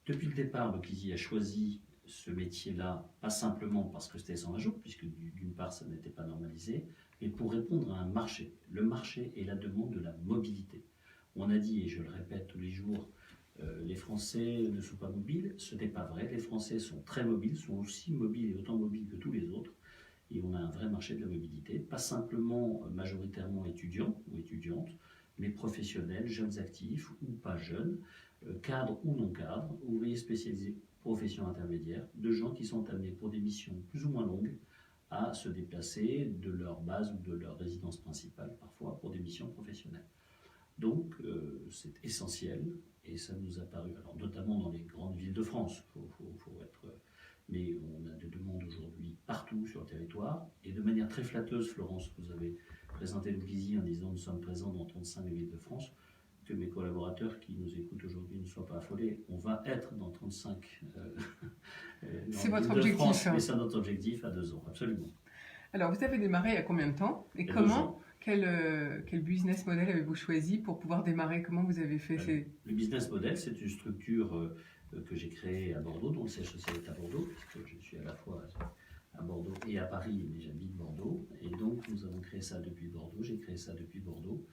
Depuis le départ, Lokizy a choisi ce métier-là, pas simplement parce que c'était 120 jours, puisque d'une part, ça n'était pas normalisé, mais pour répondre à un marché. Le marché est la demande de la mobilité. On a dit, et je le répète tous les jours, les Français ne sont pas mobiles. Ce n'est pas vrai. Les Français sont très mobiles, sont aussi mobiles et autant mobiles que tous les autres. Et on a un vrai marché de la mobilité, pas simplement majoritairement étudiants ou étudiantes, mais professionnels, jeunes actifs ou pas jeunes, cadres ou non cadres, ouvriers spécialisés, professions intermédiaires, de gens qui sont amenés pour des missions plus ou moins longues à se déplacer de leur base ou de leur résidence principale, parfois pour des missions professionnelles. Donc c'est essentiel et ça nous a paru, alors notamment dans les grandes villes de France, mais on a des demandes aujourd'hui partout sur le territoire et de manière très flatteuse, Florence, vous avez présenté Lokizy en disant nous sommes présents dans 35 villes de France, que mes collaborateurs qui nous écoutent aujourd'hui ne soient pas affolés, on va être dans 35 c'est votre villes de France, objectif. mais c'est notre objectif à 2 ans, absolument. Alors vous avez démarré il y a combien de temps et quel business model avez-vous choisi pour pouvoir démarrer? Comment vous avez fait Le business model, c'est une structure que j'ai créée à Bordeaux, dont le siège social est à Bordeaux, puisque je suis à la fois à Bordeaux et à Paris, mais j'habite Bordeaux. Et donc, nous avons créé ça depuis Bordeaux. J'ai créé ça depuis Bordeaux,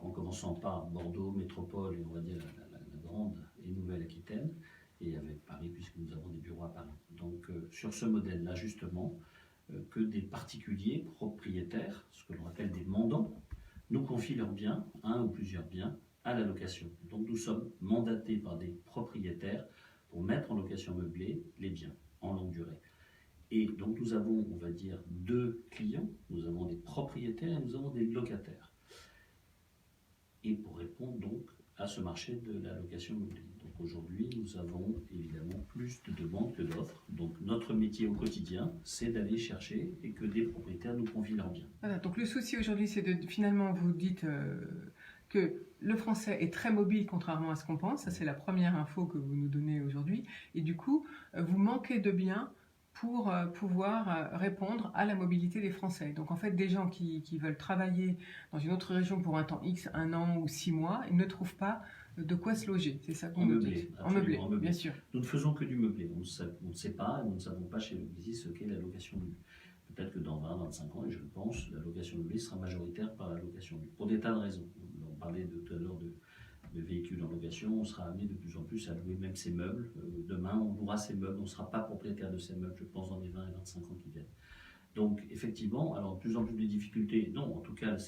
en commençant par Bordeaux, métropole, et on va dire la grande et Nouvelle-Aquitaine, et avec Paris, puisque nous avons des bureaux à Paris. Donc, sur ce modèle-là, justement, que des particuliers propriétaires, ce que l'on appelle des mandants, nous confient leurs biens, un ou plusieurs biens, à la location. Donc, nous sommes mandatés par des propriétaires pour mettre en location meublée les biens en longue durée. Et donc nous avons, on va dire, deux clients, nous avons des propriétaires et nous avons des locataires. Et pour répondre donc à ce marché de la location meublée. Donc aujourd'hui, nous avons évidemment plus de demandes que d'offres. Donc notre métier au quotidien, c'est d'aller chercher et que des propriétaires nous confient leurs biens. Voilà, donc le souci aujourd'hui, c'est de finalement, vous dites que le français est très mobile contrairement à ce qu'on pense. Ça, c'est la première info que vous nous donnez aujourd'hui. Et du coup, vous manquez de biens pour pouvoir répondre à la mobilité des Français. Donc en fait, des gens qui veulent travailler dans une autre région pour un temps X, 1 an ou 6 mois, ils ne trouvent pas de quoi se loger. C'est ça qu'on nous dit. En meublé, bien sûr. Nous ne faisons que du meublé. On ne sait pas, et nous ne savons pas chez Logisy ce qu'est la location meublée. Peut-être que dans 20, 25 ans, et je le pense, la location meublée sera majoritaire par la location meublée. Pour des tas de raisons. On parlait tout à l'heure de véhicules en location, on sera amené de plus en plus à louer même ces meubles. Demain, on louera ces meubles, on ne sera pas propriétaire de ces meubles, je pense, dans les 20 et 25 ans qui viennent. Donc, effectivement, alors de plus en plus de difficultés, non, en tout cas,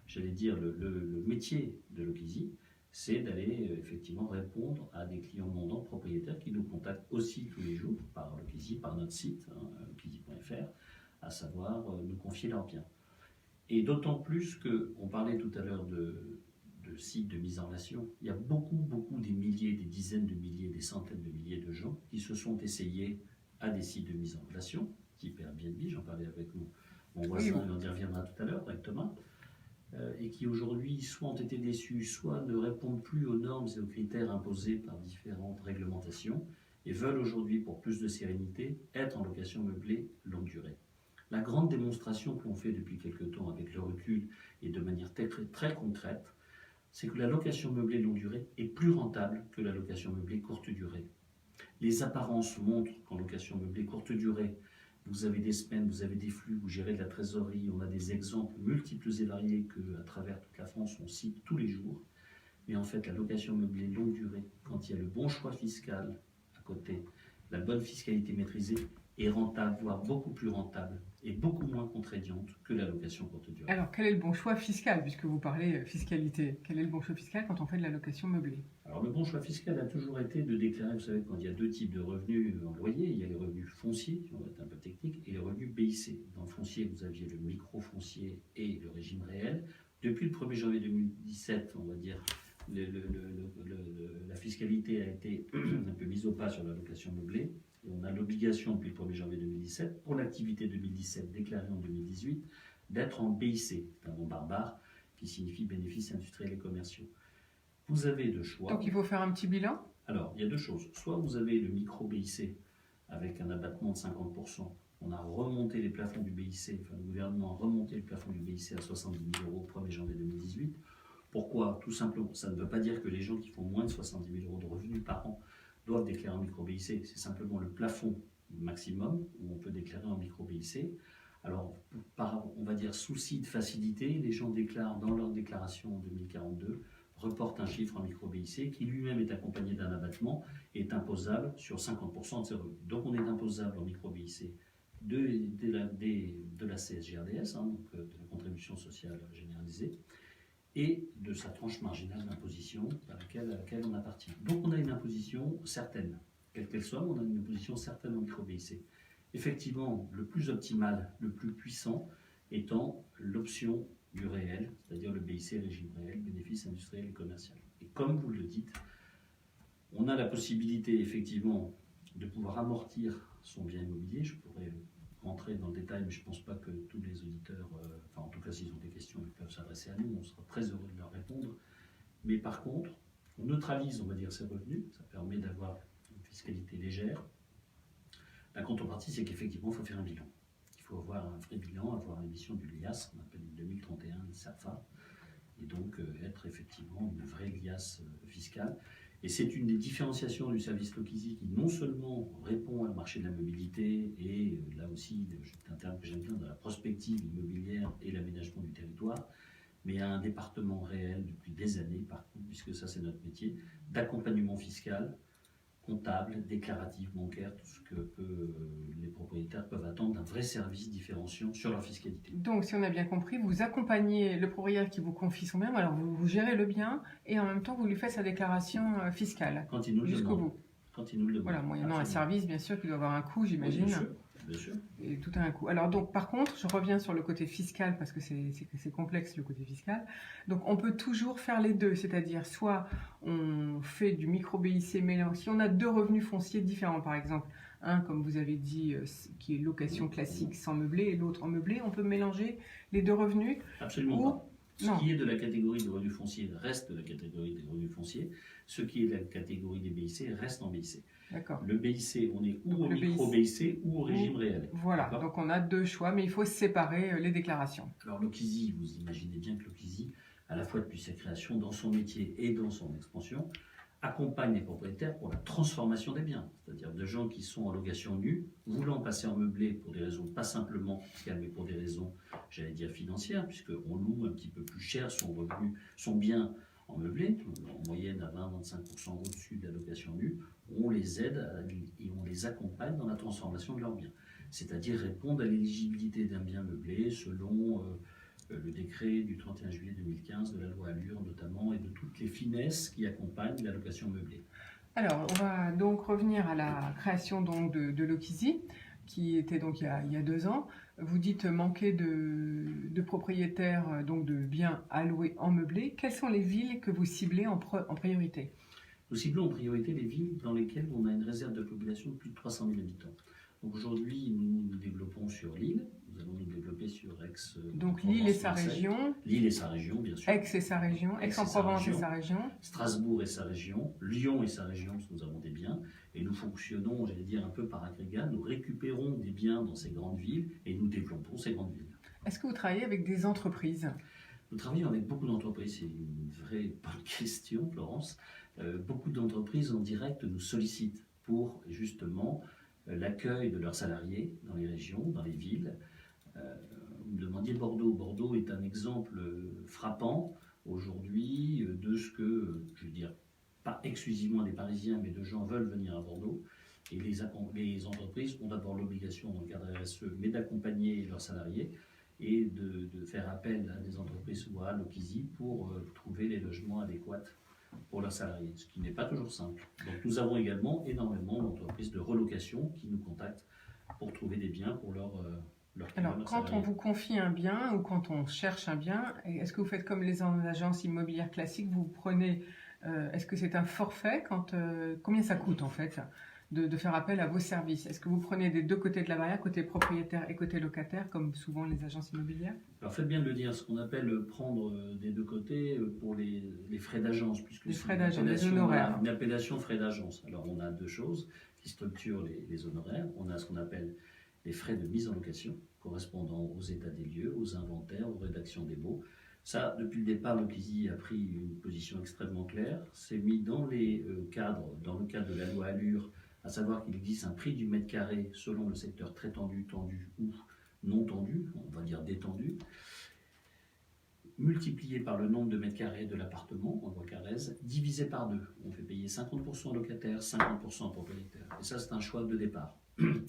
j'allais dire, le métier de Logisy, c'est d'aller effectivement répondre à des clients mandants propriétaires qui nous contactent aussi tous les jours par Logisy, par notre site, logisy.fr, à savoir nous confier leurs biens. Et d'autant plus qu'on parlait tout à l'heure de sites de mise en relation, il y a beaucoup, des milliers, des dizaines de milliers, des centaines de milliers de gens qui se sont essayés à des sites de mise en relation, type Airbnb, j'en parlais avec mon voisin, on y reviendra tout à l'heure, avec Thomas, et qui aujourd'hui soit ont été déçus, soit ne répondent plus aux normes et aux critères imposés par différentes réglementations, et veulent aujourd'hui, pour plus de sérénité, être en location meublée longue durée. La grande démonstration que l'on fait depuis quelque temps avec le recul et de manière très concrète, c'est que la location meublée longue durée est plus rentable que la location meublée courte durée. Les apparences montrent qu'en location meublée courte durée, vous avez des semaines, vous avez des flux, vous gérez de la trésorerie, on a des exemples multiples et variés qu'à travers toute la France on cite tous les jours. Mais en fait, la location meublée longue durée, quand il y a le bon choix fiscal à côté, la bonne fiscalité maîtrisée, est rentable, voire beaucoup plus rentable et beaucoup moins contraignante que la location courte durée. Alors, quel est le bon choix fiscal, puisque vous parlez fiscalité? Quel est le bon choix fiscal quand on fait de la location meublée? Alors, le bon choix fiscal a toujours été de déclarer, vous savez, quand il y a deux types de revenus en loyer, il y a les revenus fonciers, on va être un peu technique, et les revenus BIC. Dans le foncier, vous aviez le micro-foncier et le régime réel. Depuis le 1er janvier 2017, on va dire, la fiscalité a été un peu mise au pas sur la location meublée. Et on a l'obligation depuis le 1er janvier 2017, pour l'activité 2017 déclarée en 2018, d'être en BIC, c'est un nom barbare qui signifie bénéfices industriels et commerciaux. Vous avez deux choix. Donc il faut faire un petit bilan? Alors, il y a deux choses. Soit vous avez le micro-BIC avec un abattement de 50%. On a remonté les plafonds du BIC, enfin le gouvernement a remonté le plafond du BIC à 70 000 € au 1er janvier 2018. Pourquoi? Tout simplement, ça ne veut pas dire que les gens qui font moins de 70 000 € de revenus par an doivent déclarer en micro-BIC, c'est simplement le plafond maximum où on peut déclarer en micro-BIC. Alors, par, on va dire, souci de facilité, les gens déclarent dans leur déclaration en 2042, reportent un chiffre en micro-BIC qui lui-même est accompagné d'un abattement et est imposable sur 50% de ses revenus. Donc on est imposable en micro-BIC de la CSG-RDS, donc de la contribution sociale généralisée, et de sa tranche marginale d'imposition à laquelle on appartient. Donc on a une imposition certaine, quelle qu'elle soit, on a une imposition certaine en micro-BIC. Effectivement, le plus optimal, le plus puissant, étant l'option du réel, c'est-à-dire le BIC régime réel, bénéfice industriel et commercial. Et comme vous le dites, on a la possibilité effectivement de pouvoir amortir son bien immobilier. Je pourrais rentrer dans le détail, mais je ne pense pas que tous les auditeurs, enfin en tout cas s'ils ont des questions, ils peuvent s'adresser à nous, on sera très heureux de leur répondre. Mais par contre, on neutralise, on va dire, ces revenus, ça permet d'avoir une fiscalité légère. La contrepartie, c'est qu'effectivement, il faut faire un bilan. Il faut avoir un vrai bilan, avoir l'émission du LIAS, on appelle 2031 SAFA, et donc être effectivement une vraie liasse fiscale. Et c'est une des différenciations du service Lokizy qui non seulement répond au marché de la mobilité et là aussi, c'est un terme que j'aime bien, dans la prospective immobilière et l'aménagement du territoire, mais à un département réel depuis des années, par contre, puisque ça c'est notre métier, d'accompagnement fiscal, comptable, déclaratif, bancaire, tout ce que les propriétaires peuvent attendre d'un vrai service différenciant sur leur fiscalité. Donc, si on a bien compris, vous accompagnez le propriétaire qui vous confie son bien, alors vous gérez le bien et en même temps vous lui faites sa déclaration fiscale Quand il nous le jusqu'au demande. bout. Quand il nous le demande. Voilà, moyennant un Absolument. service bien sûr qui doit avoir un coût, j'imagine. Oui, bien sûr. Et tout a un coût. Alors donc, par contre, je reviens sur le côté fiscal parce que c'est complexe le côté fiscal. Donc, on peut toujours faire les deux, c'est-à-dire soit on fait du micro-BIC, mais si on a deux revenus fonciers différents, par exemple, un, comme vous avez dit, qui est location classique sans meublé, et l'autre en meublé, on peut mélanger les deux revenus. Absolument Ou- pas. Ce non. qui est de la catégorie des revenus fonciers reste de la catégorie des revenus fonciers. Ce qui est de la catégorie des BIC reste en BIC. D'accord. Le BIC, on est ou Donc au le micro-BIC ou au régime réel. Voilà, D'accord. donc on a deux choix, mais il faut séparer les déclarations. Alors Lokizy, vous imaginez bien que Lokizy, à la fois depuis sa création, dans son métier et dans son expansion, accompagne les propriétaires pour la transformation des biens. C'est-à-dire de gens qui sont en location nue, voulant passer en meublé pour des raisons pas simplement fiscales, mais pour des raisons, j'allais dire, financières, puisqu'on loue un petit peu plus cher son revenu, son bien en meublé, en moyenne à 20-25% au-dessus de la location nue. On les aide et on les accompagne dans la transformation de leurs biens. C'est-à-dire répondre à l'éligibilité d'un bien meublé selon le décret du 31 juillet 2015 de la loi Allure notamment et de toutes les finesses qui accompagnent la location meublée. Alors, on va donc revenir à la création donc, de Lokizy, qui était donc il y a 2 ans. Vous dites manquer de propriétaires, donc de biens alloués en meublé. Quelles sont les villes que vous ciblez en priorité? Nous ciblons en priorité les villes dans lesquelles on a une réserve de population de plus de 300 000 habitants. Donc aujourd'hui, nous nous développons sur Lille, nous allons nous développer sur Aix. Donc Lille et sa région, Lille et sa région, bien sûr. Aix et sa région, Aix-en-Provence et sa région. Strasbourg et sa région, Lyon et sa région, parce que nous avons des biens, et nous fonctionnons, j'allais dire, un peu par agrégat, nous récupérons des biens dans ces grandes villes et nous développons ces grandes villes. Est-ce que vous travaillez avec des entreprises? Nous travaillons avec beaucoup d'entreprises, c'est une vraie bonne question, Florence. Beaucoup d'entreprises en direct nous sollicitent pour justement l'accueil de leurs salariés dans les régions, dans les villes. Vous me demandiez Bordeaux. Bordeaux est un exemple frappant aujourd'hui de ce que, je veux dire, pas exclusivement des Parisiens, mais de gens veulent venir à Bordeaux. Et les entreprises ont d'abord l'obligation, dans le cadre RSE, mais d'accompagner leurs salariés et de faire appel à des entreprises ou à Lokizy pour trouver les logements adéquats pour leurs salariés, ce qui n'est pas toujours simple. Donc nous avons également énormément d'entreprises de relocation qui nous contactent pour trouver des biens pour leurs Alors, leurs quand on salariés. vous confie un bien ou quand on cherche un bien, est-ce que vous faites comme les agences immobilières classiques, vous prenez, est-ce que c'est un forfait combien ça coûte en fait de faire appel à vos services? Est-ce que vous prenez des deux côtés de la barrière, côté propriétaire et côté locataire, comme souvent les agences immobilières? Alors faites bien de le dire, ce qu'on appelle prendre des deux côtés pour les frais d'agence, puisque Les c'est frais une d'agence, les appellation- honoraires. Une appellation frais d'agence. Alors on a deux choses qui structurent les honoraires. On a ce qu'on appelle les frais de mise en location, correspondant aux états des lieux, aux inventaires, aux rédactions des baux. Ça, depuis le départ, Lokizy a pris une position extrêmement claire. C'est mis dans les cadres, dans le cadre de la loi Allure, à savoir qu'il existe un prix du mètre carré selon le secteur très tendu, tendu ou non tendu, on va dire détendu, multiplié par le nombre de mètres carrés de l'appartement en loi Carrez, divisé par 2. On fait payer 50% locataire, 50% propriétaire. Et ça, c'est un choix de départ.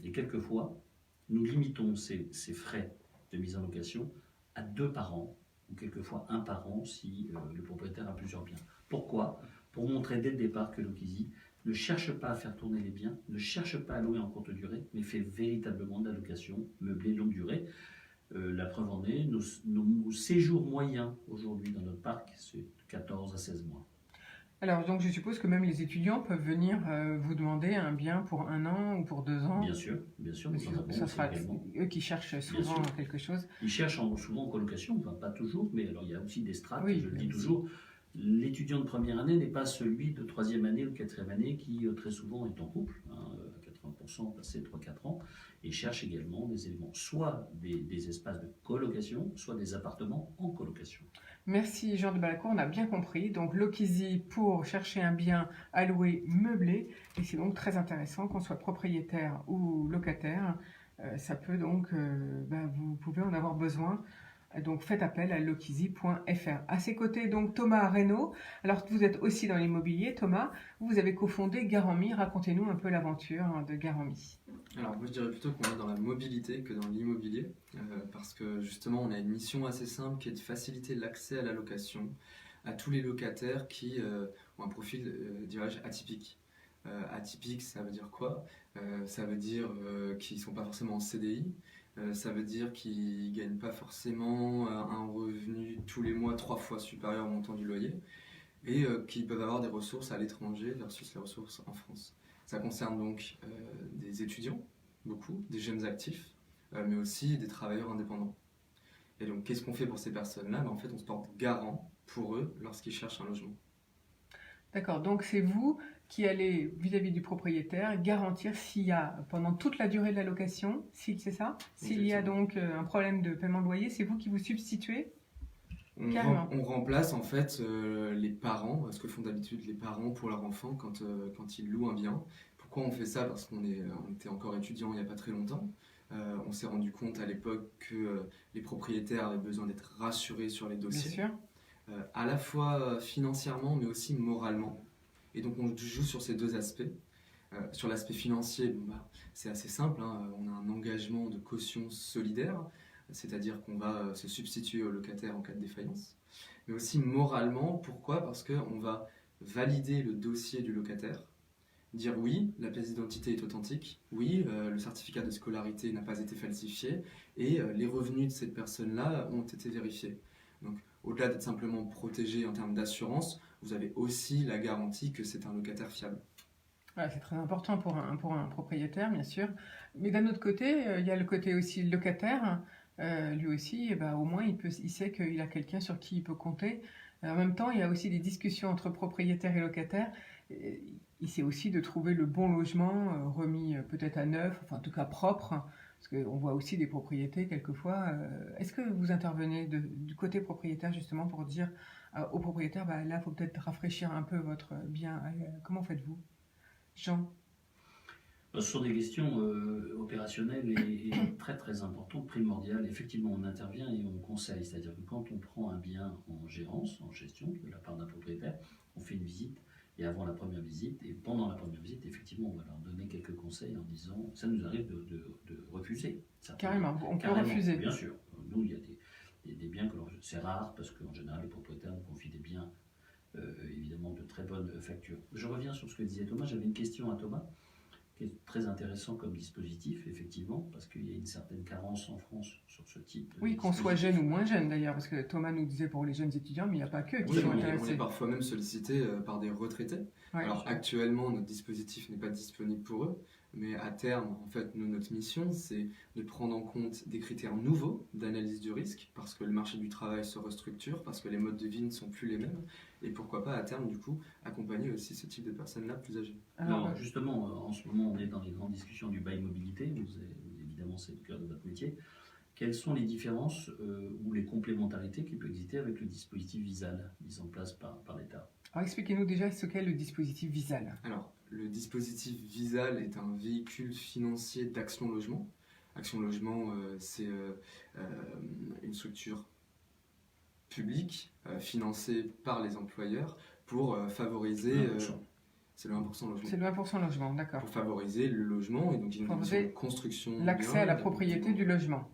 Et quelquefois, nous limitons ces frais de mise en location à 2 par an, ou quelquefois 1 par an si le propriétaire a plusieurs biens. Pourquoi? Pour montrer dès le départ que Lokizy ne cherche pas à faire tourner les biens, ne cherche pas à louer en courte durée, mais fait véritablement de la location meublée longue durée. La preuve en est, nos séjours moyens aujourd'hui dans notre parc, c'est 14 à 16 mois. Alors, donc je suppose que même les étudiants peuvent venir vous demander un bien pour 1 an ou pour 2 ans. Bien sûr, Parce nous en que avons ça sera également. eux qui cherchent souvent sûr. quelque chose. Ils cherchent souvent en colocation, enfin pas toujours, mais alors il y a aussi des strates, Oui, je le dis aussi. toujours. L'étudiant de première année n'est pas celui de troisième année ou quatrième année qui très souvent est en couple, à 80% passé 3-4 ans, et cherche également des éléments, soit des espaces de colocation, soit des appartements en colocation. Merci Jean de Balacourt, on a bien compris. Donc Lokizy pour chercher un bien à louer meublé. Et c'est donc très intéressant qu'on soit propriétaire ou locataire. Ça peut donc, vous pouvez en avoir besoin. Donc faites appel à lokizy.fr. À ses côtés, donc Thomas Reynaud. Alors vous êtes aussi dans l'immobilier, Thomas. Vous avez cofondé Garanmi. Racontez-nous un peu l'aventure de Garanmi. Alors moi je dirais plutôt qu'on est dans la mobilité que dans l'immobilier, parce que justement on a une mission assez simple qui est de faciliter l'accès à la location à tous les locataires qui ont un profil, dirais-je, atypique. Atypique, ça veut dire quoi? Ça veut dire qu'ils ne sont pas forcément en CDI, ça veut dire qu'ils ne gagnent pas forcément un revenu tous les mois 3 fois supérieur au montant du loyer, et qui peuvent avoir des ressources à l'étranger versus les ressources en France. Ça concerne donc des étudiants, beaucoup, des jeunes actifs, mais aussi des travailleurs indépendants. Et donc, qu'est-ce qu'on fait pour ces personnes-là? En fait, on se porte garant pour eux lorsqu'ils cherchent un logement. D'accord, donc c'est vous qui allez, vis-à-vis du propriétaire, garantir s'il y a, pendant toute la durée de la location, c'est ça? S'il y a donc un problème de paiement de loyer, c'est vous qui vous substituez? On remplace en fait les parents, ce que font d'habitude les parents pour leurs enfants quand ils louent un bien. Pourquoi on fait ça? Parce qu'on était encore étudiants il n'y a pas très longtemps. On s'est rendu compte à l'époque que les propriétaires avaient besoin d'être rassurés sur les dossiers. Bien sûr. À la fois financièrement mais aussi moralement. Et donc on joue sur ces deux aspects. Sur l'aspect financier, c'est assez simple, hein. On a un engagement de caution solidaire, c'est-à-dire qu'on va se substituer au locataire en cas de défaillance. Mais aussi moralement, pourquoi? Parce qu'on va valider le dossier du locataire, dire oui, la pièce d'identité est authentique, oui, le certificat de scolarité n'a pas été falsifié, et les revenus de cette personne-là ont été vérifiés. Donc, au-delà d'être simplement protégé en termes d'assurance, vous avez aussi la garantie que c'est un locataire fiable. Voilà, c'est très important pour un propriétaire, bien sûr. Mais d'un autre côté, il y a le côté aussi locataire. Lui aussi, au moins, il sait qu'il a quelqu'un sur qui il peut compter. En même temps, il y a aussi des discussions entre propriétaires et locataires. Il sait aussi de trouver le bon logement, remis peut-être à neuf, enfin en tout cas propre. Parce qu'on voit aussi des propriétés quelquefois. Est-ce que vous intervenez du côté propriétaire justement pour dire au propriétaire, là, il faut peut-être rafraîchir un peu votre bien. Comment faites-vous, Jean? Ce sont des questions opérationnelles et très très importantes, primordiales. Effectivement, on intervient et on conseille. C'est-à-dire que quand on prend un bien en gérance, en gestion, de la part d'un propriétaire, on fait une visite. Et avant la première visite, et pendant la première visite, effectivement, on va leur donner quelques conseils en disant, ça nous arrive de refuser. Carrément, on peut refuser. Bien sûr. Nous, il y a des biens que c'est rare parce qu'en général, les propriétaires nous confient des biens, évidemment, de très bonne facture. Je reviens sur ce que disait Thomas. J'avais une question à Thomas, qui est très intéressant comme dispositif, effectivement, parce qu'il y a une certaine carence en France sur ce type de Oui, qu'on soit jeune ou moins jeune d'ailleurs, parce que Thomas nous disait pour les jeunes étudiants, mais il n'y a pas que qui sont intéressés. On est parfois même sollicité par des retraités. Ouais, alors actuellement, notre dispositif n'est pas disponible pour eux, mais à terme, en fait, notre mission, c'est de prendre en compte des critères nouveaux d'analyse du risque, parce que le marché du travail se restructure, parce que les modes de vie ne sont plus les mêmes, et pourquoi pas à terme, du coup, accompagner aussi ce type de personnes-là plus âgées. Alors justement, en ce moment, on est dans les grandes discussions du bail mobilité, évidemment c'est le cœur de votre métier. Quelles sont les différences ou les complémentarités qui peuvent exister avec le dispositif Visal mis en place par l'État? Alors expliquez-nous déjà ce qu'est le dispositif Visal. Alors, le dispositif Visal est un véhicule financier d'Action Logement. Action Logement, c'est une structure publique financée par les employeurs pour favoriser... c'est le 1% logement. C'est le 1% logement, d'accord. Pour favoriser le logement et donc ils ont une construction... L'accès à la propriété du logement.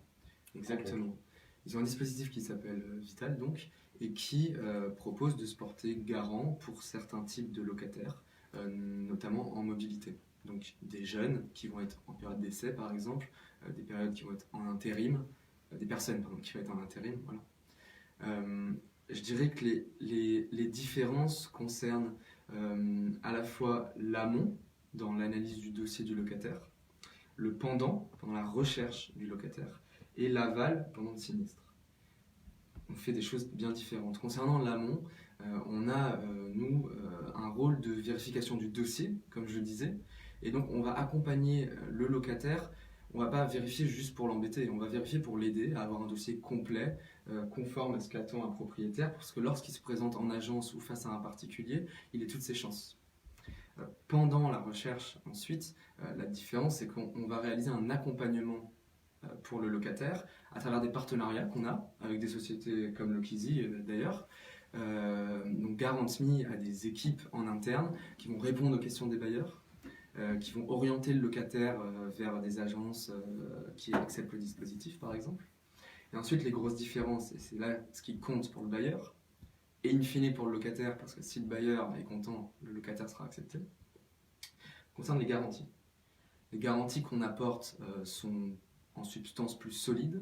Exactement. Ils ont un dispositif qui s'appelle Vital donc et qui propose de se porter garant pour certains types de locataires, notamment en mobilité. Donc des jeunes qui vont être en période d'essai par exemple, des périodes qui vont être en intérim, des personnes qui vont être en intérim, voilà. Je dirais que les différences concernent à la fois l'amont dans l'analyse du dossier du locataire, le pendant la recherche du locataire et l'aval pendant le sinistre. On fait des choses bien différentes. Concernant l'amont, on a, nous, un rôle de vérification du dossier, comme je le disais, Et donc on va accompagner le locataire. On va pas vérifier juste pour l'embêter, on va vérifier pour l'aider à avoir un dossier complet, conforme à ce qu'attend un propriétaire, parce que lorsqu'il se présente en agence ou face à un particulier, il a toutes ses chances. Pendant la recherche, ensuite, la différence, c'est qu'on va réaliser un accompagnement pour le locataire à travers des partenariats qu'on a avec des sociétés comme Lokizy d'ailleurs. Donc Garant.me a des équipes en interne qui vont répondre aux questions des bailleurs, qui vont orienter le locataire vers des agences qui acceptent le dispositif par exemple. Et ensuite les grosses différences, et c'est là ce qui compte pour le bailleur, et in fine pour le locataire, parce que si le bailleur est content, le locataire sera accepté, concerne les garanties. Les garanties qu'on apporte sont en substance plus solides.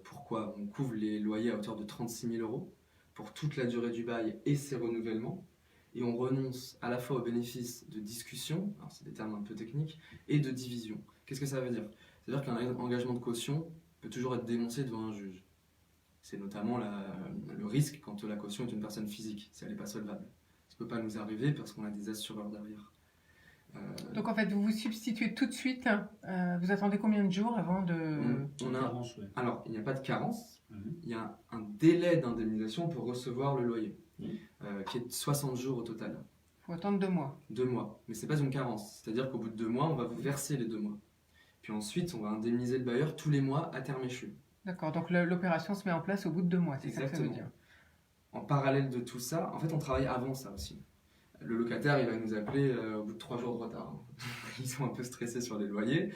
Pourquoi ? On couvre les loyers à hauteur de 36 000 € pour toute la durée du bail et ses renouvellements. Et on renonce à la fois au bénéfice de discussion, alors c'est des termes un peu techniques, et de division. Qu'est-ce que ça veut dire ? C'est-à-dire qu'un engagement de caution peut toujours être dénoncé devant un juge. C'est notamment le risque quand la caution est une personne physique, si elle n'est pas solvable. Ça ne peut pas nous arriver parce qu'on a des assureurs derrière. Donc en fait, vous vous substituez tout de suite, vous attendez combien de jours avant de... Alors, il n'y a pas de carence, il y a un délai d'indemnisation pour recevoir le loyer, qui est de 60 jours au total. Il faut attendre 2 mois. 2 mois, mais ce n'est pas une carence, c'est-à-dire qu'au bout de 2 mois, on va vous verser les 2 mois. Puis ensuite, on va indemniser le bailleur tous les mois à terme échu. D'accord, donc l'opération se met en place au bout de 2 mois, c'est ça que ça veut dire. En parallèle de tout ça, en fait, on travaille avant ça aussi. Le locataire, il va nous appeler au bout de 3 jours de retard. Ils sont un peu stressés sur les loyers.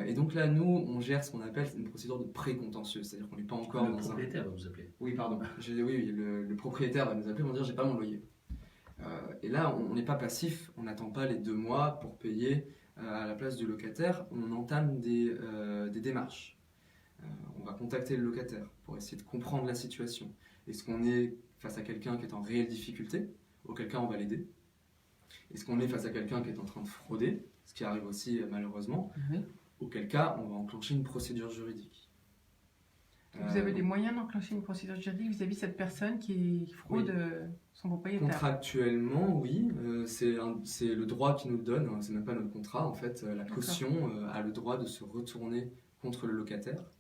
Et donc là, nous, on gère ce qu'on appelle une procédure de pré-contentieux. C'est-à-dire qu'on n'est pas encore dans un... Le propriétaire va vous appeler. Oui, pardon. Oui, le propriétaire va nous appeler pour dire « j'ai pas mon loyer ». Et là, on n'est pas passif. On n'attend pas les 2 mois pour payer à la place du locataire. On entame des démarches. On va contacter le locataire pour essayer de comprendre la situation. Est-ce qu'on est face à quelqu'un qui est en réelle difficulté, auquel cas on va l'aider? Est-ce qu'on est face à quelqu'un qui est en train de frauder, ce qui arrive aussi malheureusement, auquel cas on va enclencher une procédure juridique. Vous avez les moyens d'enclencher une procédure juridique vis-à-vis de cette personne qui fraude son propriétaire? Contractuellement, oui, c'est le droit qui nous le donne, c'est même pas notre contrat en fait. La caution a le droit de se retourner contre le locataire.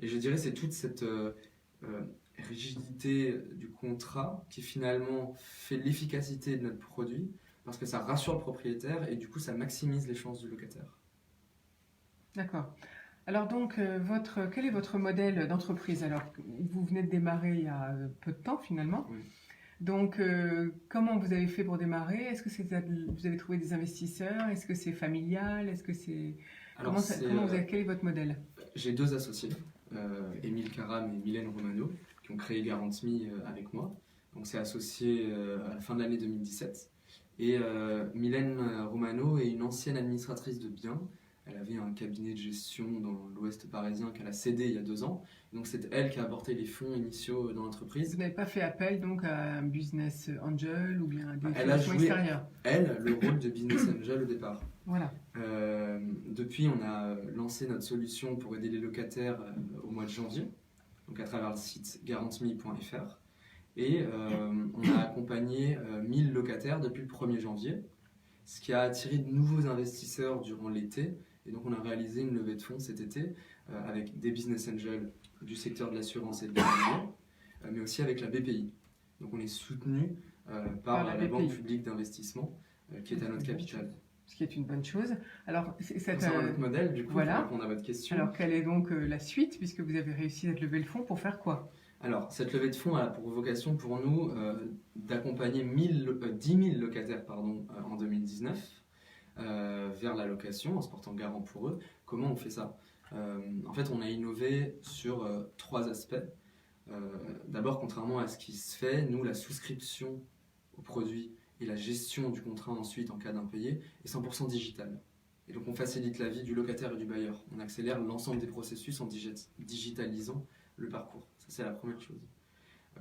Et je dirais c'est toute cette rigidité du contrat qui finalement fait l'efficacité de notre produit, parce que ça rassure le propriétaire et du coup ça maximise les chances du locataire. D'accord. Alors donc, quel est votre modèle d'entreprise? Alors, vous venez de démarrer il y a peu de temps finalement. Oui. Donc, comment vous avez fait pour démarrer? Est-ce que vous avez trouvé des investisseurs? Est-ce que c'est familial? Est-ce que c'est... Quel est votre modèle? J'ai 2 associés, Émile Caram et Mylène Romano, qui ont créé Garant.me avec moi. Donc c'est associé à la fin de l'année 2017. Et Mylène Romano est une ancienne administratrice de biens. Elle avait un cabinet de gestion dans l'ouest parisien qu'elle a cédé il y a 2 ans. Donc c'est elle qui a apporté les fonds initiaux dans l'entreprise. Vous n'avez pas fait appel donc à un business angel ou bien à des elle a financements joué, extérieurs? Elle, le rôle de business angel au départ. Voilà. Depuis, on a lancé notre solution pour aider les locataires au mois de janvier, donc à travers le site garant.me.fr. Et on a accompagné 1000 locataires depuis le 1er janvier, ce qui a attiré de nouveaux investisseurs durant l'été. Et donc on a réalisé une levée de fonds cet été avec des business angels du secteur de l'assurance et de l'immobilier, mais aussi avec la BPI. Donc on est soutenu par la Banque publique d'investissement qui est à notre capital. Ce qui est une bonne chose. Alors, c'est notre modèle, du coup, voilà. Pour répondre à votre question. Alors, quelle est donc la suite, puisque vous avez réussi à lever le fonds, pour faire quoi? Alors, cette levée de fonds a pour vocation pour nous d'accompagner 10 000 locataires en 2019 vers la location, en se portant garant pour eux. Comment on fait ça? En fait, on a innové sur 3 aspects. D'abord, contrairement à ce qui se fait, nous, la souscription au produit et la gestion du contrat ensuite en cas d'impayé est 100% digitale. Et donc on facilite la vie du locataire et du bailleur. On accélère l'ensemble des processus en digitalisant le parcours. Ça, c'est la première chose.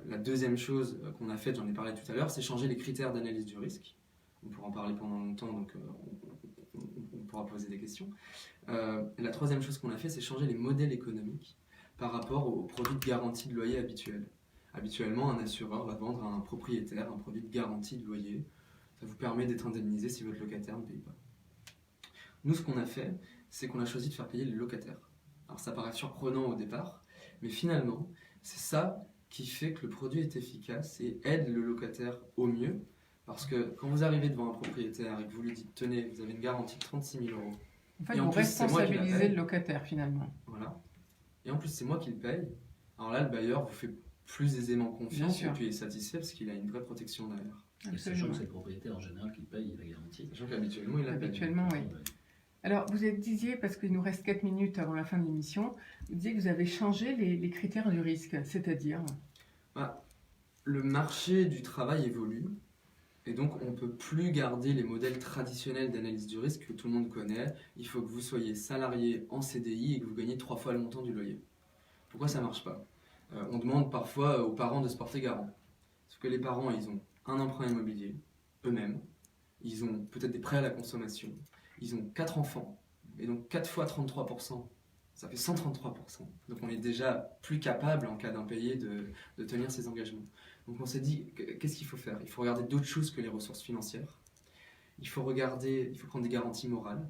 La deuxième chose qu'on a faite, j'en ai parlé tout à l'heure, c'est changer les critères d'analyse du risque. On pourra en parler pendant longtemps, donc on pourra poser des questions. La troisième chose qu'on a fait, c'est changer les modèles économiques par rapport aux produits de garantie de loyer habituels. Habituellement, un assureur va vendre à un propriétaire un produit de garantie de loyer. Ça vous permet d'être indemnisé si votre locataire ne paye pas. Nous, ce qu'on a fait, c'est qu'on a choisi de faire payer les locataires. Alors ça paraît surprenant au départ, mais finalement, c'est ça qui fait que le produit est efficace et aide le locataire au mieux. Parce que quand vous arrivez devant un propriétaire et que vous lui dites, tenez, vous avez une garantie de 36 000 euros. En fait, Et en vous plus, c'est moi qui la responsabilisez paye. le locataire finalement. Voilà. Et en plus, c'est moi qui le paye. Alors là, le bailleur vous fait plus aisément Bien confiance sûr. et puis est satisfait parce qu'il a une vraie protection derrière. Et sachant que c'est le propriétaire en général qui paye la garantie. Sachant qu'habituellement, il la paye. Habituellement, oui. Alors, vous disiez, parce qu'il nous reste 4 minutes avant la fin de l'émission, vous disiez que vous avez changé les critères du risque, c'est-à-dire Le marché du travail évolue et donc on ne peut plus garder les modèles traditionnels d'analyse du risque que tout le monde connaît. Il faut que vous soyez salarié en CDI et que vous gagnez 3 fois le montant du loyer. Pourquoi ça ne marche pas? On demande parfois aux parents de se porter garant. Parce que les parents, ils ont un emprunt immobilier, eux-mêmes. Ils ont peut-être des prêts à la consommation. Ils ont 4 enfants. Et donc 4 fois 33%, ça fait 133%. Donc on est déjà plus capable en cas d'impayé de tenir ses engagements. Donc on s'est dit, qu'est-ce qu'il faut faire? Il faut regarder d'autres choses que les ressources financières. Il faut prendre des garanties morales.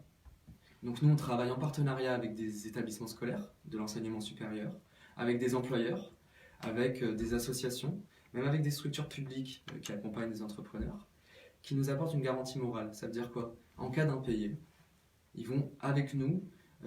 Donc nous, on travaille en partenariat avec des établissements scolaires, de l'enseignement supérieur, avec des employeurs, avec des associations, même avec des structures publiques qui accompagnent les entrepreneurs, qui nous apportent une garantie morale. Ça veut dire quoi? En cas d'impayé, ils vont, avec nous,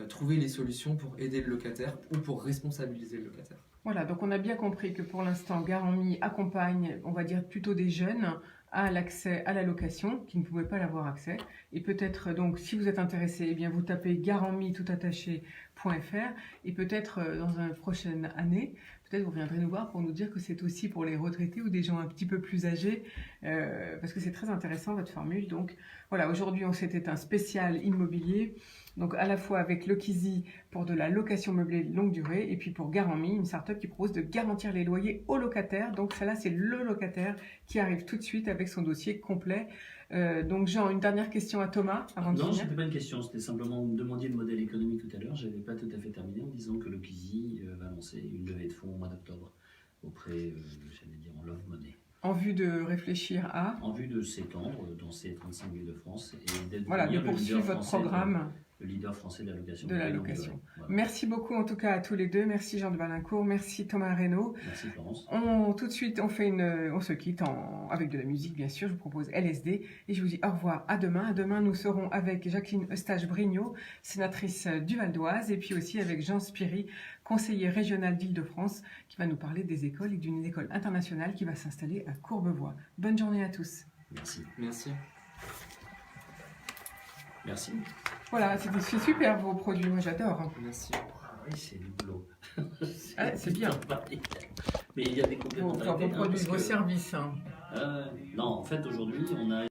trouver les solutions pour aider le locataire ou pour responsabiliser le locataire. Voilà, donc on a bien compris que pour l'instant, Garant.me accompagne, on va dire plutôt des jeunes, à l'accès à la location, qui ne pouvaient pas l'avoir accès. Et peut-être, donc, si vous êtes intéressé, eh bien, vous tapez Garant.me toutattaché.fr et peut-être dans une prochaine année, peut-être vous reviendrez nous voir pour nous dire que c'est aussi pour les retraités ou des gens un petit peu plus âgés, parce que c'est très intéressant votre formule. Donc voilà, aujourd'hui, c'était un spécial immobilier, donc à la fois avec Lokizy pour de la location meublée longue durée et puis pour Garant.me, une start-up qui propose de garantir les loyers aux locataires. Donc celle-là, c'est le locataire qui arrive tout de suite avec son dossier complet. Donc Jean, une dernière question à Thomas avant de Non, finir. c'était pas une question, c'était simplement, vous me demandiez le modèle économique tout à l'heure, je n'avais pas tout à fait terminé en disant que Lokizy va lancer une levée de fonds au mois d'octobre auprès, j'allais dire, en Love Money. En vue de réfléchir à... En vue de s'étendre dans ces 35 villes de France et d'être Voilà, de poursuivre votre programme. Le leader français de la location. De la location. Voilà. Merci beaucoup en tout cas à tous les deux. Merci Jean de Balincourt, merci Thomas Reynaud. Merci Florence. Tout de suite, on se quitte avec de la musique bien sûr. Je vous propose LSD et je vous dis au revoir à demain. À demain, nous serons avec Jacqueline Eustache-Brignot, sénatrice du Val d'Oise, et puis aussi avec Jean Spiry, conseiller régional d'Île-de-France, qui va nous parler des écoles et d'une école internationale qui va s'installer à Courbevoie. Bonne journée à tous. Merci. Merci. Merci. Voilà, c'est super vos produits, moi j'adore. Merci. Ah oui, c'est du boulot. Ah, c'est bien. Mais il y a des complémentarités. Vos produits, parce vos que- services. Hein. Non, en fait, aujourd'hui, on a